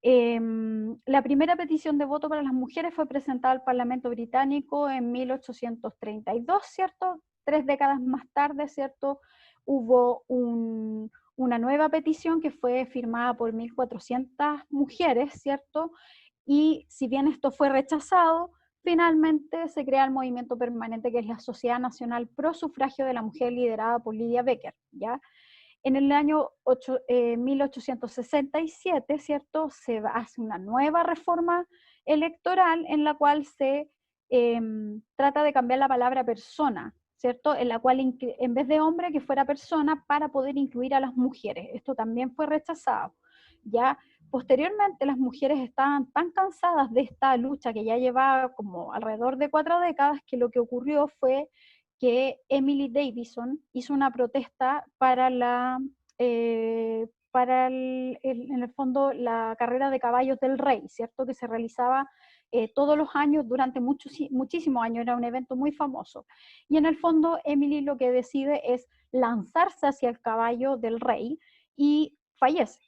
La primera petición de voto para las mujeres fue presentada al Parlamento británico en 1832, ¿cierto? 3 décadas más tarde, ¿cierto? Hubo una nueva petición que fue firmada por 1.400 mujeres, ¿cierto? Y si bien esto fue rechazado, finalmente se crea el movimiento permanente que es la Sociedad Nacional Pro Sufragio de la Mujer, liderada por Lydia Becker, ¿ya? En el año 1867, ¿cierto? Se hace una nueva reforma electoral en la cual se trata de cambiar la palabra persona, ¿cierto? En la cual en vez de hombre que fuera persona para poder incluir a las mujeres. Esto también fue rechazado, ¿ya? Posteriormente las mujeres estaban tan cansadas de esta lucha que ya llevaba como alrededor de 4 décadas que lo que ocurrió fue que Emily Davison hizo una protesta en el fondo, la carrera de caballos del rey, ¿cierto? Que se realizaba todos los años durante muchísimos años, era un evento muy famoso. Y en el fondo, Emily lo que decide es lanzarse hacia el caballo del rey y fallece.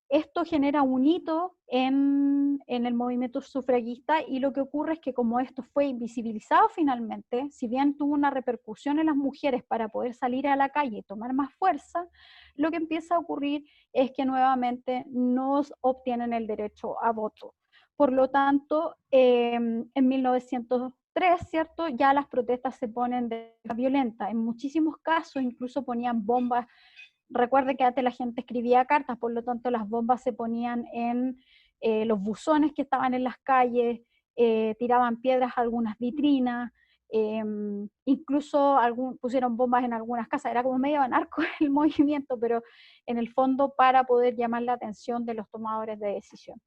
Esto genera un hito en el movimiento sufragista y lo que ocurre es que como esto fue invisibilizado finalmente, si bien tuvo una repercusión en las mujeres para poder salir a la calle y tomar más fuerza, lo que empieza a ocurrir es que nuevamente no obtienen el derecho a voto. Por lo tanto, en 1903, ¿cierto? Ya las protestas se ponen de violenta. En muchísimos casos incluso ponían bombas. Recuerde que antes la gente escribía cartas, por lo tanto las bombas se ponían en los buzones que estaban en las calles, tiraban piedras a algunas vitrinas, incluso pusieron bombas en algunas casas. Era como medio anarco el movimiento, pero en el fondo para poder llamar la atención de los tomadores de decisión.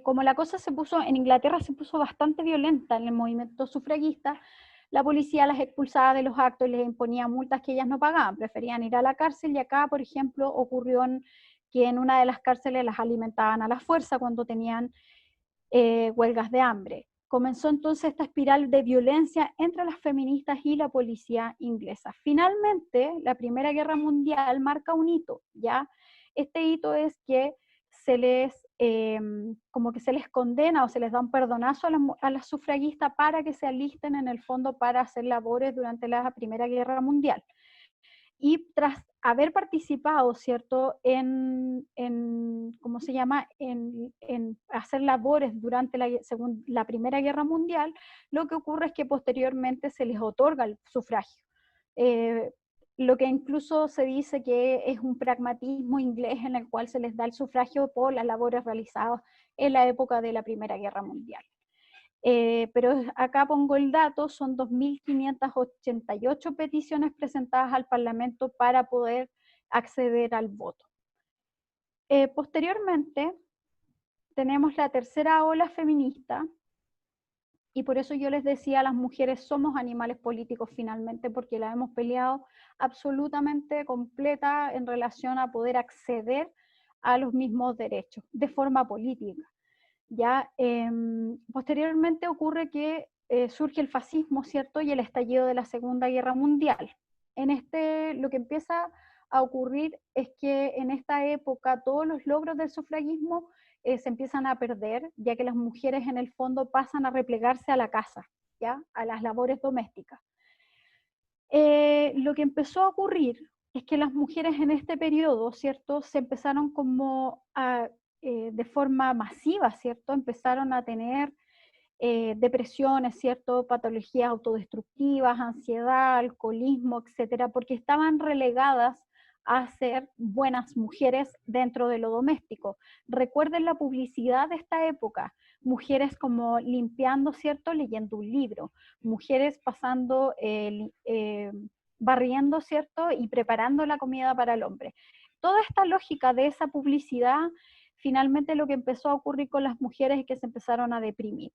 Como la cosa en Inglaterra se puso bastante violenta en el movimiento sufragista, la policía las expulsaba de los actos y les imponía multas que ellas no pagaban, preferían ir a la cárcel. Y acá, por ejemplo, ocurrió que en una de las cárceles las alimentaban a la fuerza cuando tenían huelgas de hambre. Comenzó entonces esta espiral de violencia entre las feministas y la policía inglesa. Finalmente, la Primera Guerra Mundial marca un hito, ¿ya? Este hito es que como que se les condena o se les da un perdonazo a las sufragistas para que se alisten en el fondo para hacer labores durante la Primera Guerra Mundial. Y tras haber participado, ¿cierto?, ¿cómo se llama?, en hacer labores durante la Primera Guerra Mundial, lo que ocurre es que posteriormente se les otorga el sufragio. Lo que incluso se dice que es un pragmatismo inglés en el cual se les da el sufragio por las labores realizadas en la época de la Primera Guerra Mundial. Pero acá pongo el dato, son 2.588 peticiones presentadas al Parlamento para poder acceder al voto. Posteriormente, tenemos la tercera ola feminista, y por eso yo les decía, las mujeres somos animales políticos finalmente, porque la hemos peleado absolutamente completa en relación a poder acceder a los mismos derechos de forma política. Ya posteriormente ocurre que surge el fascismo, ¿cierto? Y el estallido de la Segunda Guerra Mundial. Lo que empieza a ocurrir es que en esta época todos los logros del sufragismo se empiezan a perder, ya que las mujeres en el fondo pasan a replegarse a la casa, ¿ya? A las labores domésticas. Lo que empezó a ocurrir es que las mujeres en este periodo, ¿cierto? Se empezaron como de forma masiva, ¿cierto? Empezaron a tener depresiones, ¿cierto? Patologías autodestructivas, ansiedad, alcoholismo, etcétera, porque estaban relegadas a ser buenas mujeres dentro de lo doméstico. Recuerden la publicidad de esta época, mujeres como limpiando, ¿cierto? Leyendo un libro, mujeres pasando, barriendo, ¿cierto? Y preparando la comida para el hombre. Toda esta lógica de esa publicidad, finalmente lo que empezó a ocurrir con las mujeres es que se empezaron a deprimir.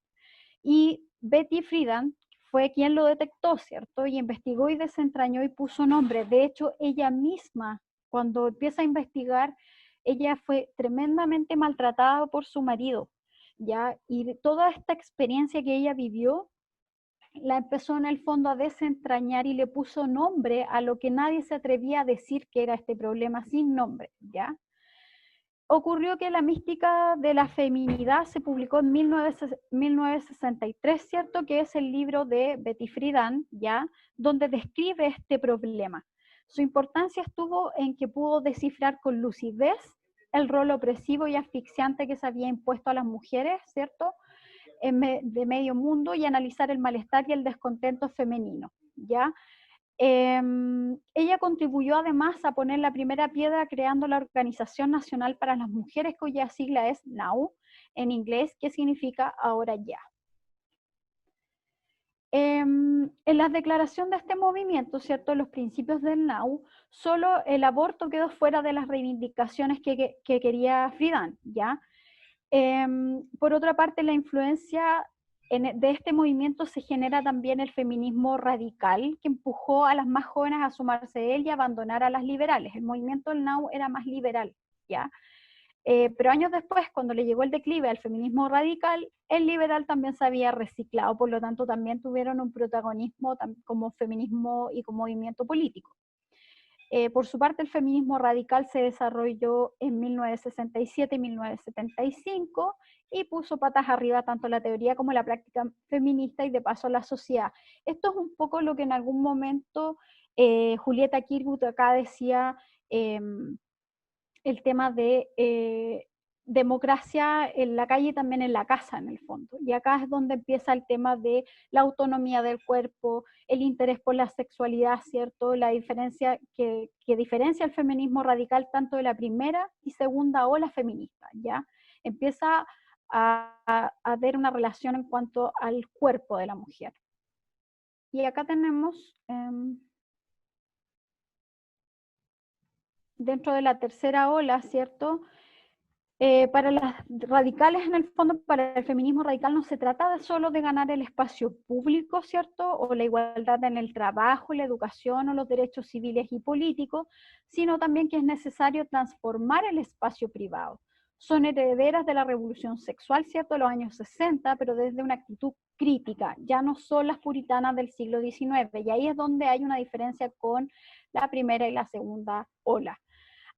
Y Betty Friedan fue quien lo detectó, ¿cierto? Y investigó y desentrañó y puso nombre. De hecho, ella misma, cuando empieza a investigar, ella fue tremendamente maltratada por su marido, ¿ya? Y toda esta experiencia que ella vivió la empezó en el fondo a desentrañar y le puso nombre a lo que nadie se atrevía a decir que era este problema sin nombre, ¿ya? Ocurrió que la mística de la feminidad se publicó en 1963, ¿cierto? Que es el libro de Betty Friedan, ¿ya? Donde describe este problema. Su importancia estuvo en que pudo descifrar con lucidez el rol opresivo y asfixiante que se había impuesto a las mujeres, ¿cierto? De medio mundo, y analizar el malestar y el descontento femenino, ¿ya? Ella contribuyó además a poner la primera piedra creando la Organización Nacional para las Mujeres, cuya sigla es NOW en inglés, que significa ahora ya. En la declaración de este movimiento, ¿cierto? Los principios del NOW, solo el aborto quedó fuera de las reivindicaciones que quería Friedan, ¿ya? Por otra parte, la influencia de este movimiento se genera también el feminismo radical, que empujó a las más jóvenes a sumarse a él y abandonar a las liberales. El movimiento del NOW era más liberal, ¿ya? Pero años después, cuando le llegó el declive al feminismo radical, el liberal también se había reciclado, por lo tanto también tuvieron un protagonismo como feminismo y como movimiento político. Por su parte, el feminismo radical se desarrolló en 1967 y 1975 y puso patas arriba tanto la teoría como la práctica feminista y de paso la sociedad. Esto es un poco lo que en algún momento Julieta Kirkwood acá decía, el tema de democracia en la calle y también en la casa, en el fondo. Y acá es donde empieza el tema de la autonomía del cuerpo, el interés por la sexualidad, ¿cierto? La diferencia que diferencia el feminismo radical tanto de la primera y segunda ola feminista, ¿ya? Empieza a ver una relación en cuanto al cuerpo de la mujer. Y acá tenemos... dentro de la tercera ola, ¿cierto? Para las radicales, en el fondo, para el feminismo radical no se trata solo de ganar el espacio público, ¿cierto? O la igualdad en el trabajo, la educación o los derechos civiles y políticos, sino también que es necesario transformar el espacio privado. Son herederas de la revolución sexual, ¿cierto? De los años 60, pero desde una actitud crítica. Ya no son las puritanas del siglo XIX. Y ahí es donde hay una diferencia con la primera y la segunda ola.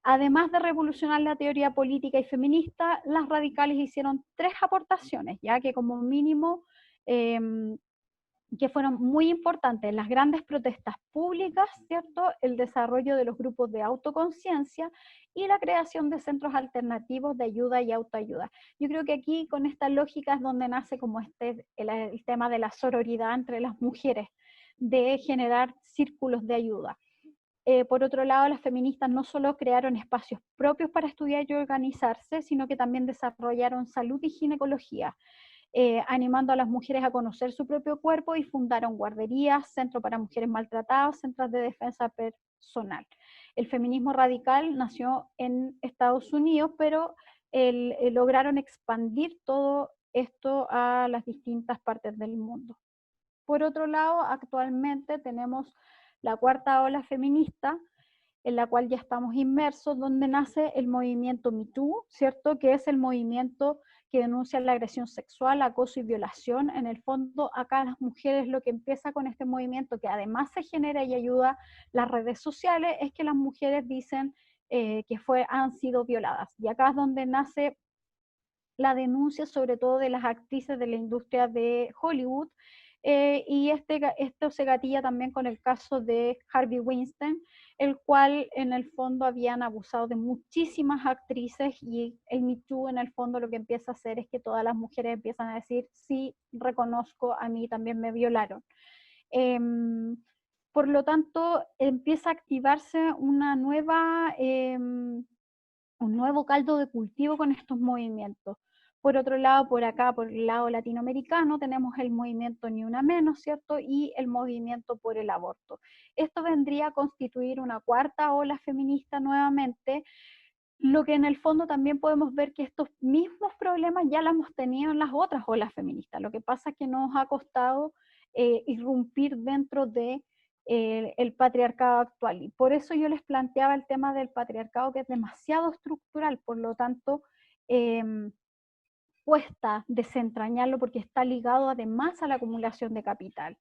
Además de revolucionar la teoría política y feminista, las radicales hicieron 3 aportaciones, ya que como mínimo, que fueron muy importantes: las grandes protestas públicas, ¿cierto? El desarrollo de los grupos de autoconciencia y la creación de centros alternativos de ayuda y autoayuda. Yo creo que aquí con esta lógica es donde nace como el tema de la sororidad entre las mujeres, de generar círculos de ayuda. Por otro lado, las feministas no solo crearon espacios propios para estudiar y organizarse, sino que también desarrollaron salud y ginecología, animando a las mujeres a conocer su propio cuerpo, y fundaron guarderías, centros para mujeres maltratadas, centros de defensa personal. El feminismo radical nació en Estados Unidos, pero lograron expandir todo esto a las distintas partes del mundo. Por otro lado, actualmente tenemos la cuarta ola feminista, en la cual ya estamos inmersos, donde nace el movimiento MeToo, ¿cierto? Que es el movimiento que denuncia la agresión sexual, acoso y violación. En el fondo, acá las mujeres, lo que empieza con este movimiento, que además se genera y ayuda las redes sociales, es que las mujeres dicen que han sido violadas. Y acá es donde nace la denuncia, sobre todo de las actrices de la industria de Hollywood, y esto se gatilla también con el caso de Harvey Weinstein, el cual en el fondo habían abusado de muchísimas actrices, y el Me Too en el fondo lo que empieza a hacer es que todas las mujeres empiezan a decir: sí, reconozco, a mí también me violaron. Por lo tanto, empieza a activarse un nuevo caldo de cultivo con estos movimientos. Por otro lado, por acá, por el lado latinoamericano, tenemos el movimiento Ni Una Menos, ¿cierto? Y el movimiento por el aborto. Esto vendría a constituir una cuarta ola feminista nuevamente, lo que en el fondo también podemos ver que estos mismos problemas ya los hemos tenido en las otras olas feministas. Lo que pasa es que nos ha costado irrumpir dentro de el patriarcado actual. Y por eso yo les planteaba el tema del patriarcado, que es demasiado estructural, por lo tanto, cuesta desentrañarlo porque está ligado además a la acumulación de capital.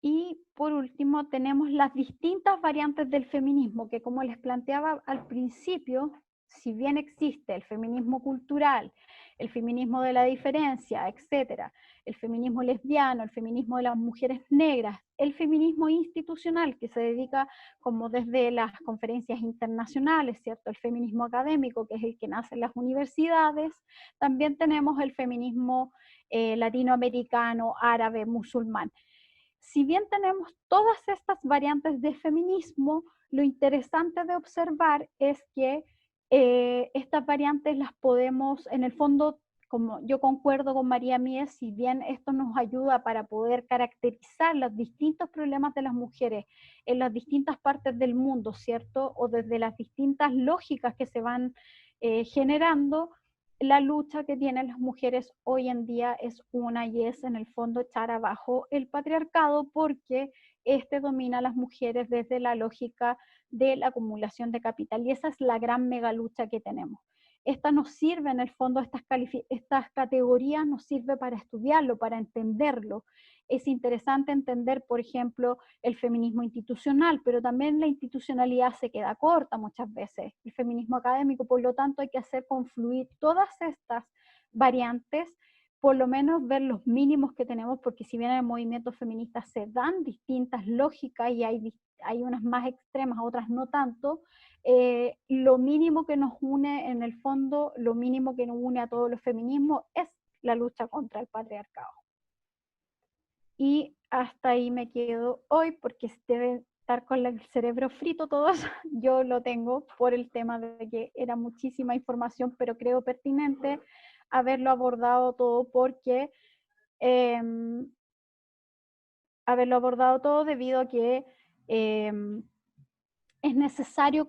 Y por último tenemos las distintas variantes del feminismo, que como les planteaba al principio, si bien existe el feminismo cultural, el feminismo de la diferencia, etcétera, el feminismo lesbiano, el feminismo de las mujeres negras, el feminismo institucional que se dedica como desde las conferencias internacionales, ¿cierto? El feminismo académico, que es el que nace en las universidades. También tenemos el feminismo latinoamericano, árabe, musulmán. Si bien tenemos todas estas variantes de feminismo, lo interesante de observar es que estas variantes las podemos, en el fondo, como yo concuerdo con María Mies, si bien esto nos ayuda para poder caracterizar los distintos problemas de las mujeres en las distintas partes del mundo, ¿cierto? O desde las distintas lógicas que se van generando, la lucha que tienen las mujeres hoy en día es una y es en el fondo echar abajo el patriarcado porque este domina a las mujeres desde la lógica de la acumulación de capital y esa es la gran mega lucha que tenemos. Esta nos sirve en el fondo, estas categorías nos sirve para estudiarlo, para entenderlo. Es interesante entender, por ejemplo, el feminismo institucional, pero también la institucionalidad se queda corta muchas veces, el feminismo académico, por lo tanto hay que hacer confluir todas estas variantes, por lo menos ver los mínimos que tenemos, porque si bien en el movimiento feminista se dan distintas lógicas y hay unas más extremas, otras no tanto, lo mínimo que nos une en el fondo, lo mínimo que nos une a todos los feminismos es la lucha contra el patriarcado. Y hasta ahí me quedo hoy porque deben estar con el cerebro frito todos. Yo lo tengo por el tema de que era muchísima información, pero creo pertinente haberlo abordado todo porque haberlo abordado todo debido a que es necesario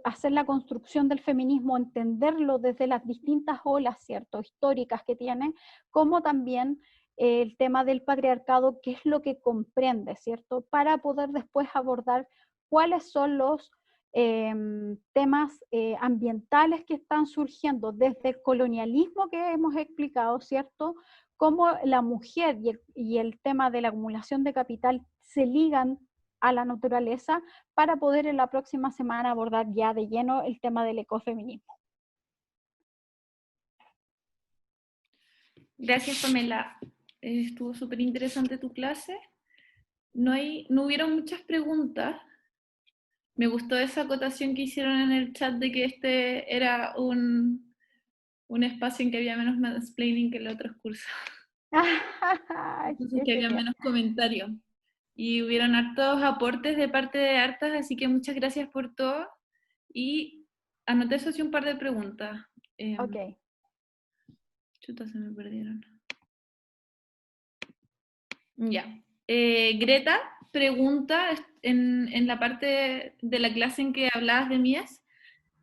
hacer la construcción del feminismo, entenderlo desde las distintas olas, ¿cierto?, históricas que tiene, como también el tema del patriarcado, qué es lo que comprende, ¿cierto?, para poder después abordar cuáles son los temas ambientales que están surgiendo desde el colonialismo que hemos explicado, ¿cierto?, cómo la mujer y el tema de la acumulación de capital se ligan a la naturaleza para poder en la próxima semana abordar ya de lleno el tema del ecofeminismo. Gracias, Pamela. Estuvo súper interesante tu clase. No hubieron muchas preguntas. Me gustó esa acotación que hicieron en el chat de que este era un espacio en que había menos mansplaining que en los otros cursos. Entonces que había menos comentarios. Y hubieron hartos aportes de parte de hartas, así que muchas gracias por todo. Y anoté eso sí un par de preguntas. Ok. Chuta, se me perdieron. Ya. Greta pregunta en la parte de la clase en que hablabas de Mies.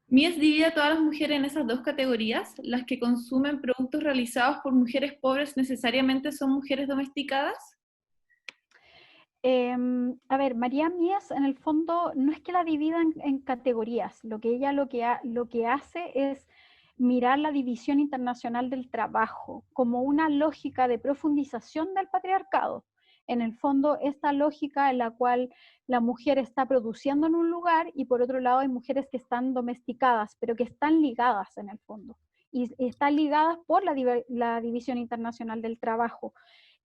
Mies divide a todas las mujeres en esas dos categorías. Las que consumen productos realizados por mujeres pobres necesariamente son mujeres domesticadas. A ver, María Mies en el fondo no es que la divida en categorías, lo que ella lo que hace es mirar la división internacional del trabajo como una lógica de profundización del patriarcado. En el fondo, esta lógica en la cual la mujer está produciendo en un lugar y por otro lado hay mujeres que están domesticadas, pero que están ligadas en el fondo. Y están ligadas por la división internacional del trabajo.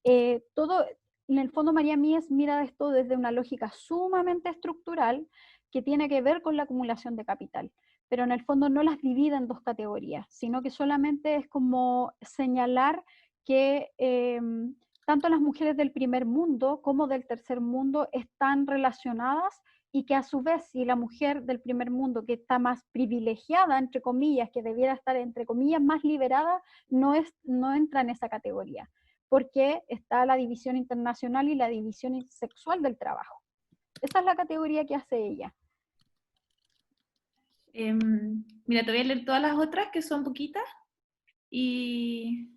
En el fondo, María Mies mira esto desde una lógica sumamente estructural que tiene que ver con la acumulación de capital, pero en el fondo no las divide en dos categorías, sino que solamente es como señalar que tanto las mujeres del primer mundo como del tercer mundo están relacionadas y que a su vez si la mujer del primer mundo que está más privilegiada, entre comillas, que debiera estar entre comillas más liberada, no entra en esa categoría, porque está la división internacional y la división sexual del trabajo. Esa es la categoría que hace ella. Mira, te voy a leer todas las otras que son poquitas y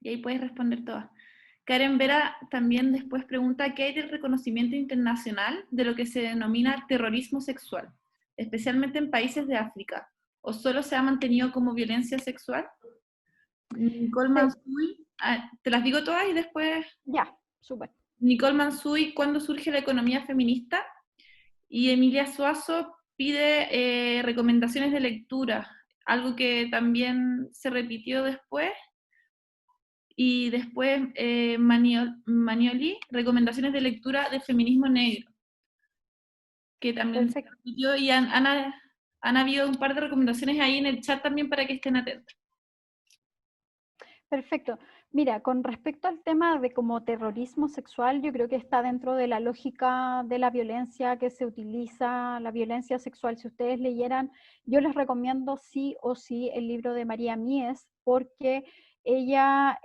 ahí puedes responder todas. Karen Vera también después pregunta qué hay del reconocimiento internacional de lo que se denomina terrorismo sexual, especialmente en países de África, o solo se ha mantenido como violencia sexual. Nicole Mansuy, te las digo todas y después... Ya, súper. Nicole Mansuy, ¿cuándo surge la economía feminista? Y Emilia Suazo pide recomendaciones de lectura, algo que también se repitió después. Y después Manioli, recomendaciones de lectura de feminismo negro, que también se Perfecto. repitió, y han habido un par de recomendaciones ahí en el chat también para que estén atentos. Perfecto. Mira, con respecto al tema de como terrorismo sexual, yo creo que está dentro de la lógica de la violencia que se utiliza, la violencia sexual. Si ustedes leyeran, yo les recomiendo sí o sí el libro de María Mies, porque ella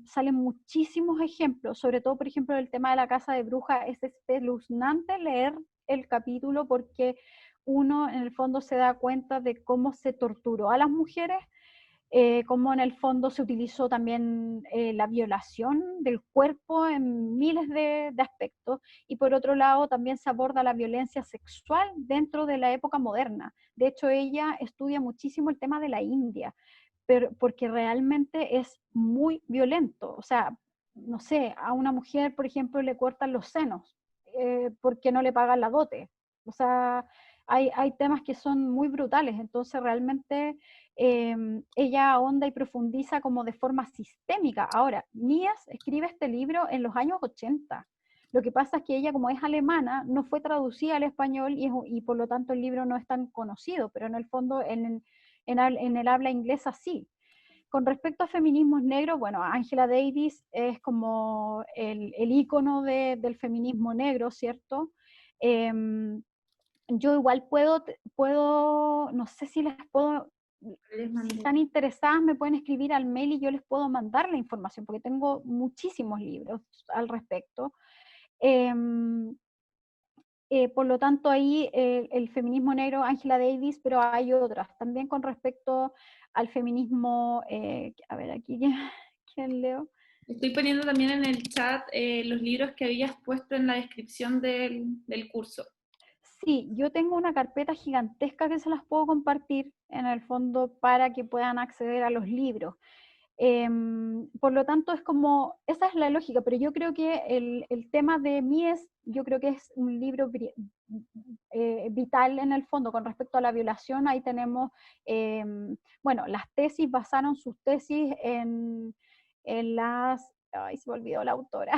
salen muchísimos ejemplos, sobre todo, por ejemplo, el tema de la casa de brujas. Es espeluznante leer el capítulo porque uno en el fondo se da cuenta de cómo se torturó a las mujeres, cómo en el fondo se utilizó también la violación del cuerpo en miles de aspectos, y por otro lado también se aborda la violencia sexual dentro de la época moderna. De hecho, ella estudia muchísimo el tema de la India, pero porque realmente es muy violento. O sea, no sé, a una mujer, por ejemplo, le cortan los senos porque no le pagan la dote. O sea, hay temas que son muy brutales, entonces realmente ella ahonda y profundiza como de forma sistémica. Ahora, Mías escribe este libro en los años 80. Lo que pasa es que ella, como es alemana, no fue traducida al español y por lo tanto el libro no es tan conocido, pero en el fondo en el habla inglesa sí. Con respecto a feminismos negros, bueno, Angela Davis es como el ícono del feminismo negro, ¿cierto? Eh, yo igual puedo, no sé si les puedo, si están interesadas me pueden escribir al mail y yo les puedo mandar la información, porque tengo muchísimos libros al respecto. Eh, por lo tanto, ahí el feminismo negro, Angela Davis, pero hay otras. También con respecto al feminismo, a ver, aquí, ¿quién leo? Estoy poniendo también en el chat los libros que habías puesto en la descripción del curso. Sí, yo tengo una carpeta gigantesca que se las puedo compartir en el fondo para que puedan acceder a los libros. Por lo tanto, es como, esa es la lógica, pero yo creo que el tema de Mies, yo creo que es un libro vital en el fondo con respecto a la violación. Ahí tenemos, bueno, las tesis, basaron sus tesis en las, ay, se me olvidó la autora,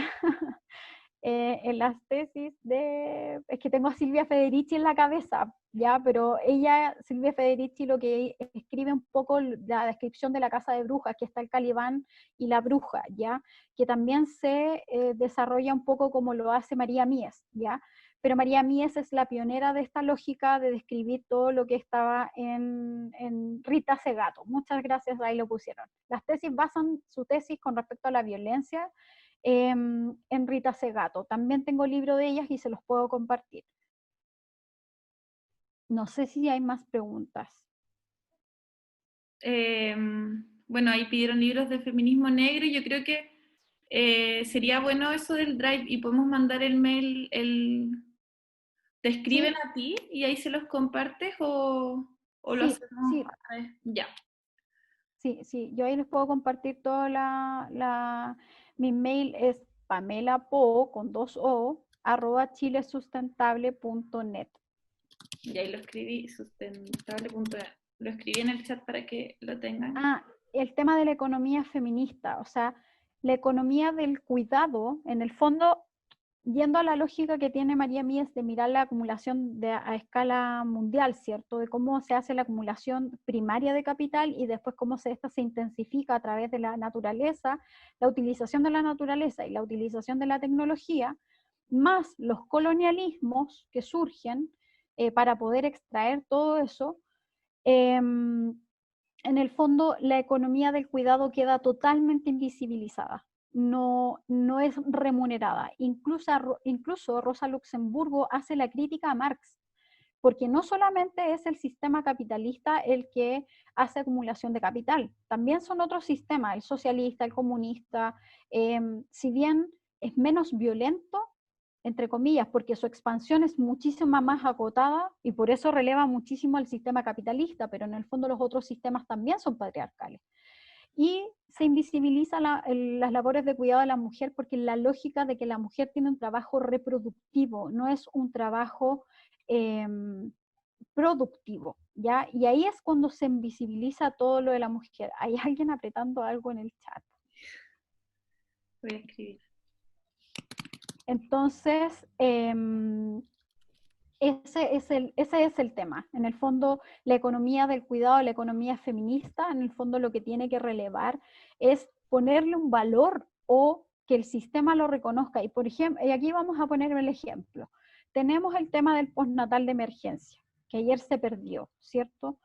en las tesis de, es que tengo a Silvia Federici en la cabeza, ya, pero ella, Silvia Federici, lo que escribe un poco la descripción de la casa de brujas, que está el Calibán y la bruja, ya, que también se desarrolla un poco como lo hace María Mies, ya, pero María Mies es la pionera de esta lógica de describir todo lo que estaba en Rita Segato. Muchas gracias, ahí lo pusieron. Las tesis basan su tesis con respecto a la violencia en Rita Segato. También tengo libro de ellas y se los puedo compartir. No sé si hay más preguntas. Bueno, ahí pidieron libros de feminismo negro y yo creo que sería bueno eso del Drive y podemos mandar el mail, ¿te escriben ¿Sí? a ti y ahí se los compartes o lo Sí, hacemos sí, a ver? Ya. sí, sí. Yo ahí les puedo compartir toda mi mail es pamelapo con 2 o @chilesustentable.net. Y ahí lo escribí, sustentable.net. Lo escribí en el chat para que lo tengan. Ah, el tema de la economía feminista, o sea, la economía del cuidado, en el fondo, yendo a la lógica que tiene María Mies de mirar la acumulación a escala mundial, ¿cierto? De cómo se hace la acumulación primaria de capital y después cómo esta se intensifica a través de la naturaleza, la utilización de la naturaleza y la utilización de la tecnología, más los colonialismos que surgen para poder extraer todo eso. En el fondo la economía del cuidado queda totalmente invisibilizada, no es remunerada. Incluso Rosa Luxemburgo hace la crítica a Marx, porque no solamente es el sistema capitalista el que hace acumulación de capital, también son otros sistemas, el socialista, el comunista, si bien es menos violento, entre comillas, porque su expansión es muchísimo más acotada y por eso releva muchísimo al sistema capitalista, pero en el fondo los otros sistemas también son patriarcales. Y se invisibiliza las labores de cuidado de la mujer porque la lógica de que la mujer tiene un trabajo reproductivo, no es un trabajo productivo, ¿ya? Y ahí es cuando se invisibiliza todo lo de la mujer. Hay alguien apretando algo en el chat. Voy a escribir. Entonces, ese es el tema. En el fondo, la economía del cuidado, la economía feminista, en el fondo lo que tiene que relevar es ponerle un valor o que el sistema lo reconozca. Y por ejemplo, y aquí vamos a poner el ejemplo. Tenemos el tema del postnatal de emergencia, que ayer se perdió, ¿cierto?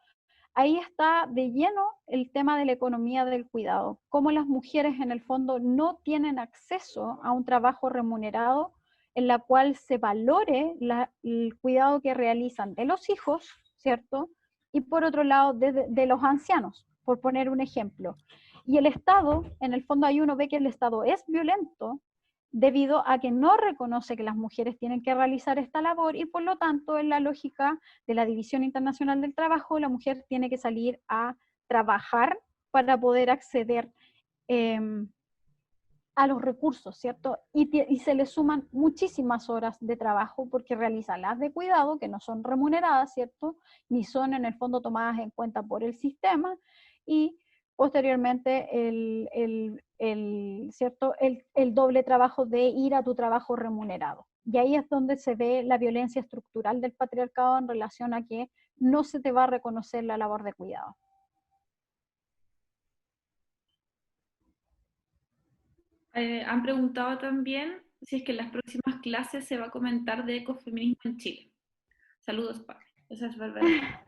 Ahí está de lleno el tema de la economía del cuidado, cómo las mujeres en el fondo no tienen acceso a un trabajo remunerado en la cual se valore el cuidado que realizan de los hijos, ¿cierto? Y por otro lado, de los ancianos, por poner un ejemplo. Y el Estado, en el fondo ahí uno ve que el Estado es violento debido a que no reconoce que las mujeres tienen que realizar esta labor y por lo tanto en la lógica de la División Internacional del Trabajo, la mujer tiene que salir a trabajar para poder acceder eh, a los recursos, ¿cierto? Y se le suman muchísimas horas de trabajo porque realiza las de cuidado que no son remuneradas, ¿cierto? Ni son en el fondo tomadas en cuenta por el sistema y posteriormente ¿cierto? El doble trabajo de ir a tu trabajo remunerado. Y ahí es donde se ve la violencia estructural del patriarcado en relación a que no se te va a reconocer la labor de cuidado. Han preguntado también si es que en las próximas clases se va a comentar de ecofeminismo en Chile. Saludos, Pame. Esa es Bárbara.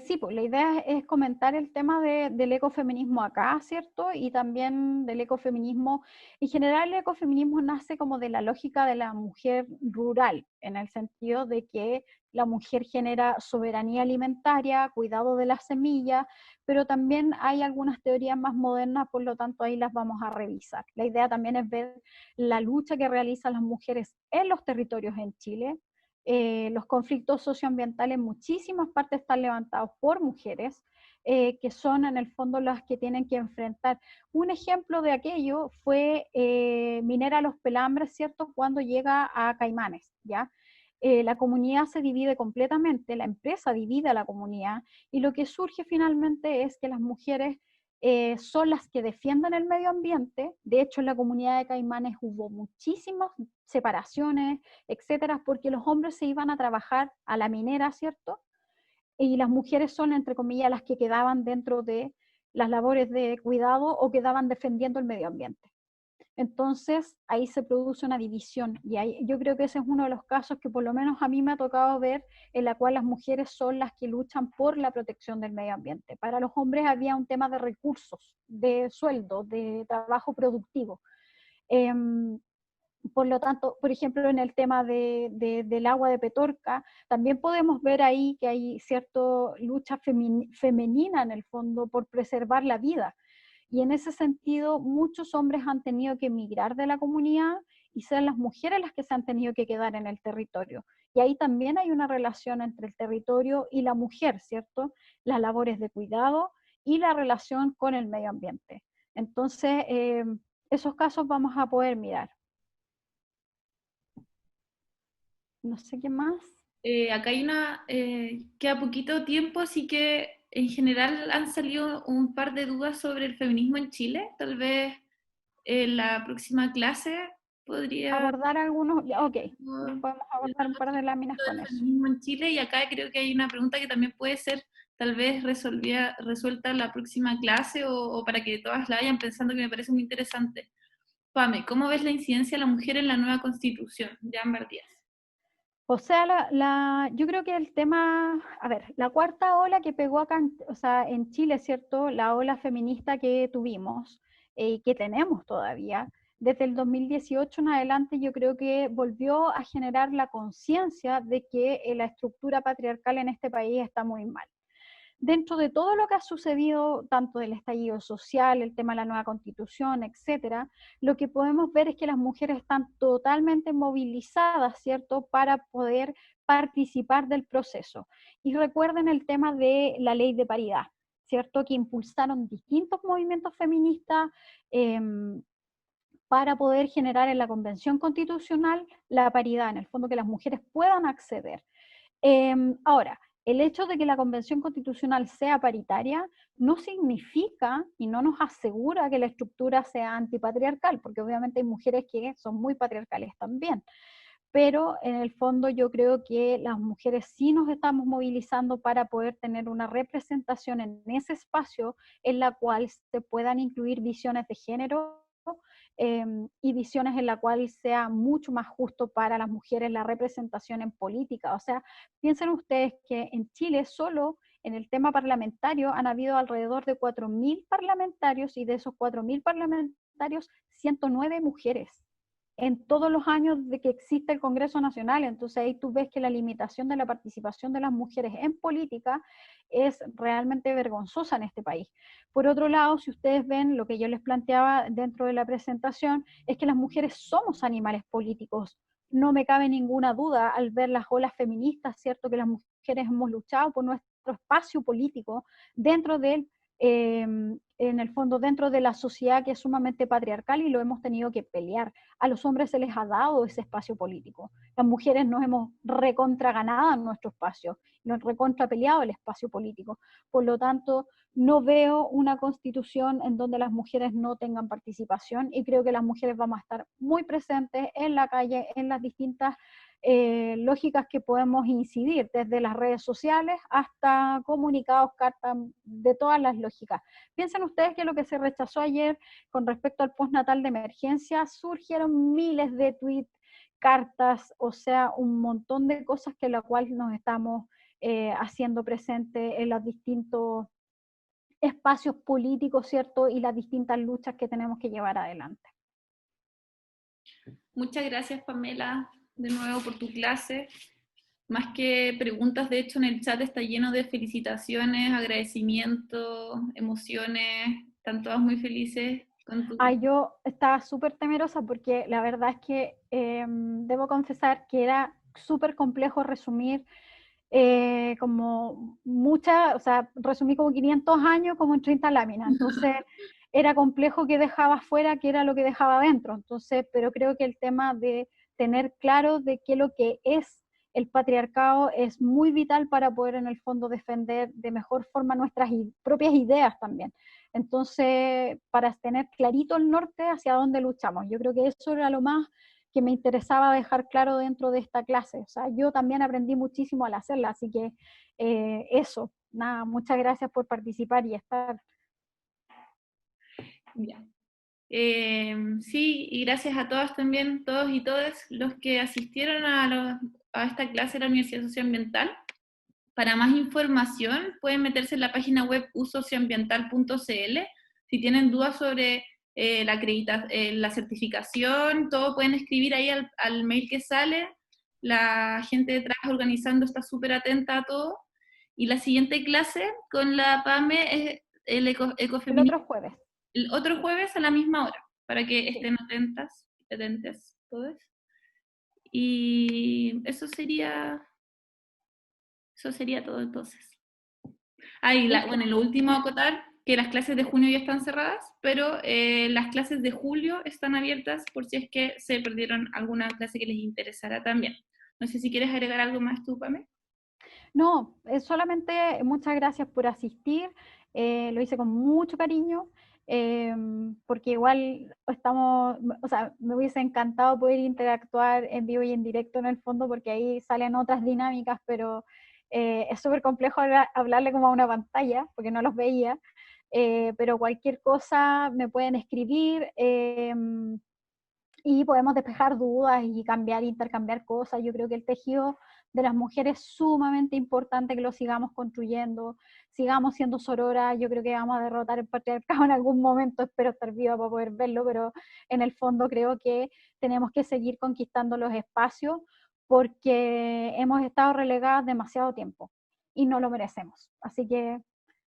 Sí, pues la idea es comentar el tema del ecofeminismo acá, ¿cierto? Y también del ecofeminismo. En general, el ecofeminismo nace como de la lógica de la mujer rural, en el sentido de que la mujer genera soberanía alimentaria, cuidado de las semillas, pero también hay algunas teorías más modernas, por lo tanto ahí las vamos a revisar. La idea también es ver la lucha que realizan las mujeres en los territorios en Chile. Los conflictos socioambientales en muchísimas partes están levantados por mujeres, que son en el fondo las que tienen que enfrentar. Un ejemplo de aquello fue Minera Los Pelambres, ¿cierto? Cuando llega a Caimanes, ¿ya? La comunidad se divide completamente, la empresa divide a la comunidad y lo que surge finalmente es que las mujeres son las que defienden el medio ambiente. De hecho, en la comunidad de Caimanes hubo muchísimas separaciones, etcétera, porque los hombres se iban a trabajar a la minera, ¿cierto? Y las mujeres son, entre comillas, las que quedaban dentro de las labores de cuidado o quedaban defendiendo el medio ambiente. Entonces, ahí se produce una división y ahí, yo creo que ese es uno de los casos que por lo menos a mí me ha tocado ver en la cual las mujeres son las que luchan por la protección del medio ambiente. Para los hombres había un tema de recursos, de sueldo, de trabajo productivo. Por lo tanto, por ejemplo, en el tema del agua de Petorca, también podemos ver ahí que hay cierta lucha femenina en el fondo por preservar la vida. Y en ese sentido, muchos hombres han tenido que emigrar de la comunidad y ser las mujeres las que se han tenido que quedar en el territorio. Y ahí también hay una relación entre el territorio y la mujer, ¿cierto? Las labores de cuidado y la relación con el medio ambiente. Entonces, esos casos vamos a poder mirar. No sé qué más. Acá hay queda poquito tiempo, así que en general han salido un par de dudas sobre el feminismo en Chile. Tal vez en la próxima clase podría Abordar algunos, ok, uh, podemos abordar un par de láminas con del eso. feminismo en Chile y acá creo que hay una pregunta que también puede ser tal vez resuelta en la próxima clase o para que todas la vayan pensando que me parece muy interesante. Pame, ¿cómo ves la incidencia de la mujer en la nueva constitución? Jan Díaz. O sea, yo creo que el tema, a ver, la cuarta ola que pegó acá, o sea, en Chile, ¿cierto? La ola feminista que tuvimos y que tenemos todavía, desde el 2018 en adelante, yo creo que volvió a generar la conciencia de que la estructura patriarcal en este país está muy mal. Dentro de todo lo que ha sucedido, tanto del estallido social, el tema de la nueva constitución, etcétera, lo que podemos ver es que las mujeres están totalmente movilizadas, ¿cierto?, para poder participar del proceso. Y recuerden el tema de la ley de paridad. ¿cierto?, que impulsaron distintos movimientos feministas para poder generar en la Convención Constitucional la paridad, en el fondo que las mujeres puedan acceder. Ahora, el hecho de que la Convención Constitucional sea paritaria no significa y no nos asegura que la estructura sea antipatriarcal, porque obviamente hay mujeres que son muy patriarcales también. Pero en el fondo yo creo que las mujeres sí nos estamos movilizando para poder tener una representación en ese espacio en la cual se puedan incluir visiones de género y visiones en la cual sea mucho más justo para las mujeres la representación en política. O sea, piensen ustedes que en Chile solo en el tema parlamentario han habido alrededor de 4.000 parlamentarios y de esos 4.000 parlamentarios, 109 mujeres en todos los años de que existe el Congreso Nacional. Entonces ahí tú ves que la limitación de la participación de las mujeres en política es realmente vergonzosa en este país. Por otro lado, si ustedes ven lo que yo les planteaba dentro de la presentación, es que las mujeres somos animales políticos. No me cabe ninguna duda al ver las olas feministas, ¿cierto? Que las mujeres hemos luchado por nuestro espacio político dentro del en el fondo dentro de la sociedad que es sumamente patriarcal y lo hemos tenido que pelear. A los hombres se les ha dado ese espacio político. Las mujeres nos hemos recontra ganado en nuestro espacio, nos recontra peleado el espacio político. Por lo tanto, no veo una constitución en donde las mujeres no tengan participación y creo que las mujeres vamos a estar muy presentes en la calle, en las distintas lógicas que podemos incidir, desde las redes sociales hasta comunicados, cartas, de todas las lógicas. Piensen ustedes que lo que se rechazó ayer con respecto al postnatal de emergencia, surgieron miles de tweets, cartas, o sea, un montón de cosas que la cual nos estamos haciendo presente en los distintos espacios políticos, ¿cierto? Y las distintas luchas que tenemos que llevar adelante. Muchas gracias, Pamela, de nuevo por tu clase. Más que preguntas, de hecho, en el chat está lleno de felicitaciones, agradecimientos, emociones. Están todas muy felices con tu... Yo estaba súper temerosa porque la verdad es que debo confesar que era súper complejo resumir como muchas, o sea, resumí como 500 años como en 30 láminas. Entonces era complejo que dejaba fuera, que era lo que dejaba adentro. Entonces, pero creo que el tema de tener claro de qué lo que es el patriarcado es muy vital para poder en el fondo defender de mejor forma nuestras propias ideas también. Entonces, para tener clarito el norte hacia dónde luchamos. Yo creo que eso era lo más que me interesaba dejar claro dentro de esta clase. O sea, yo también aprendí muchísimo al hacerla, así que eso, nada, muchas gracias por participar y estar. Ya. Sí, y gracias a todas también, todos y todas los que asistieron a esta clase de la Universidad Socioambiental. Para más información pueden meterse en la página web usocioambiental.cl. Si tienen dudas sobre la certificación, todo pueden escribir ahí al mail que sale. La gente detrás organizando está súper atenta a todo. Y la siguiente clase con la PAME es el ecofeminismo. El otro jueves. El otro jueves a la misma hora, para que estén atentes todos. Y eso sería todo entonces. Bueno, lo último a acotar, que las clases de junio ya están cerradas, pero las clases de julio están abiertas por si es que se perdieron alguna clase que les interesara también. No sé si quieres agregar algo más tú, Pame. No, solamente muchas gracias por asistir, lo hice con mucho cariño, porque igual o sea, me hubiese encantado poder interactuar en vivo y en directo en el fondo, porque ahí salen otras dinámicas, pero es súper complejo hablarle como a una pantalla, porque no los veía, pero cualquier cosa me pueden escribir, y podemos despejar dudas y intercambiar cosas. Yo creo que el tejido de las mujeres es sumamente importante que lo sigamos construyendo, sigamos siendo sororas. Yo creo que vamos a derrotar el patriarcado en algún momento, espero estar viva para poder verlo, pero en el fondo creo que tenemos que seguir conquistando los espacios porque hemos estado relegadas demasiado tiempo y no lo merecemos. Así que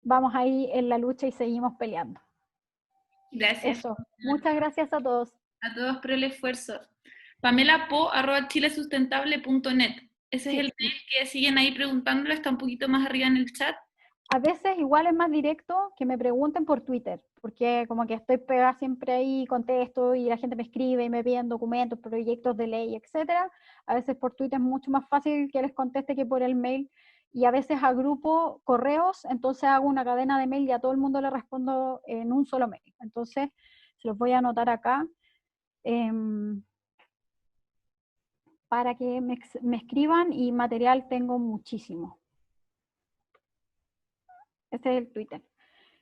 vamos ahí en la lucha y seguimos peleando. Gracias. Eso, muchas gracias a todos. A todos por el esfuerzo. pamelapo@chilesustentable.net. Ese es el mail que siguen ahí preguntándolo, está un poquito más arriba en el chat. A veces igual es más directo que me pregunten por Twitter, porque como que estoy pegada siempre ahí, contesto y la gente me escribe y me piden documentos, proyectos de ley, etcétera. A veces por Twitter es mucho más fácil que les conteste que por el mail, y a veces agrupo correos, entonces hago una cadena de mail y a todo el mundo le respondo en un solo mail. Entonces se los voy a anotar acá para que me escriban, y material tengo muchísimo. Este es el Twitter.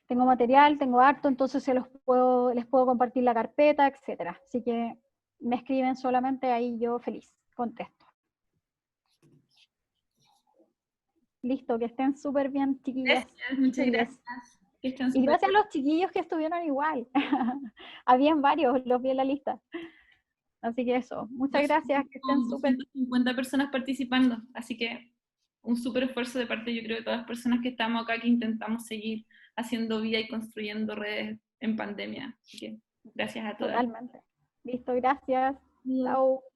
Tengo material, tengo harto, entonces les puedo compartir la carpeta, etcétera. Así que me escriben solamente, ahí yo feliz, contesto. Listo, que estén súper bien, chiquillas. Gracias, muchas Chiquillos. gracias. Que estén Y súper gracias a los chiquillos que estuvieron igual. Habían varios, los vi en la lista. Así que eso, muchas gracias, que estén con súper. 250 personas participando, así que un súper esfuerzo de parte, yo creo, de todas las personas que estamos acá, que intentamos seguir haciendo vida y construyendo redes en pandemia. Así que gracias a todas. Totalmente. Listo, gracias. Adiós. Chao.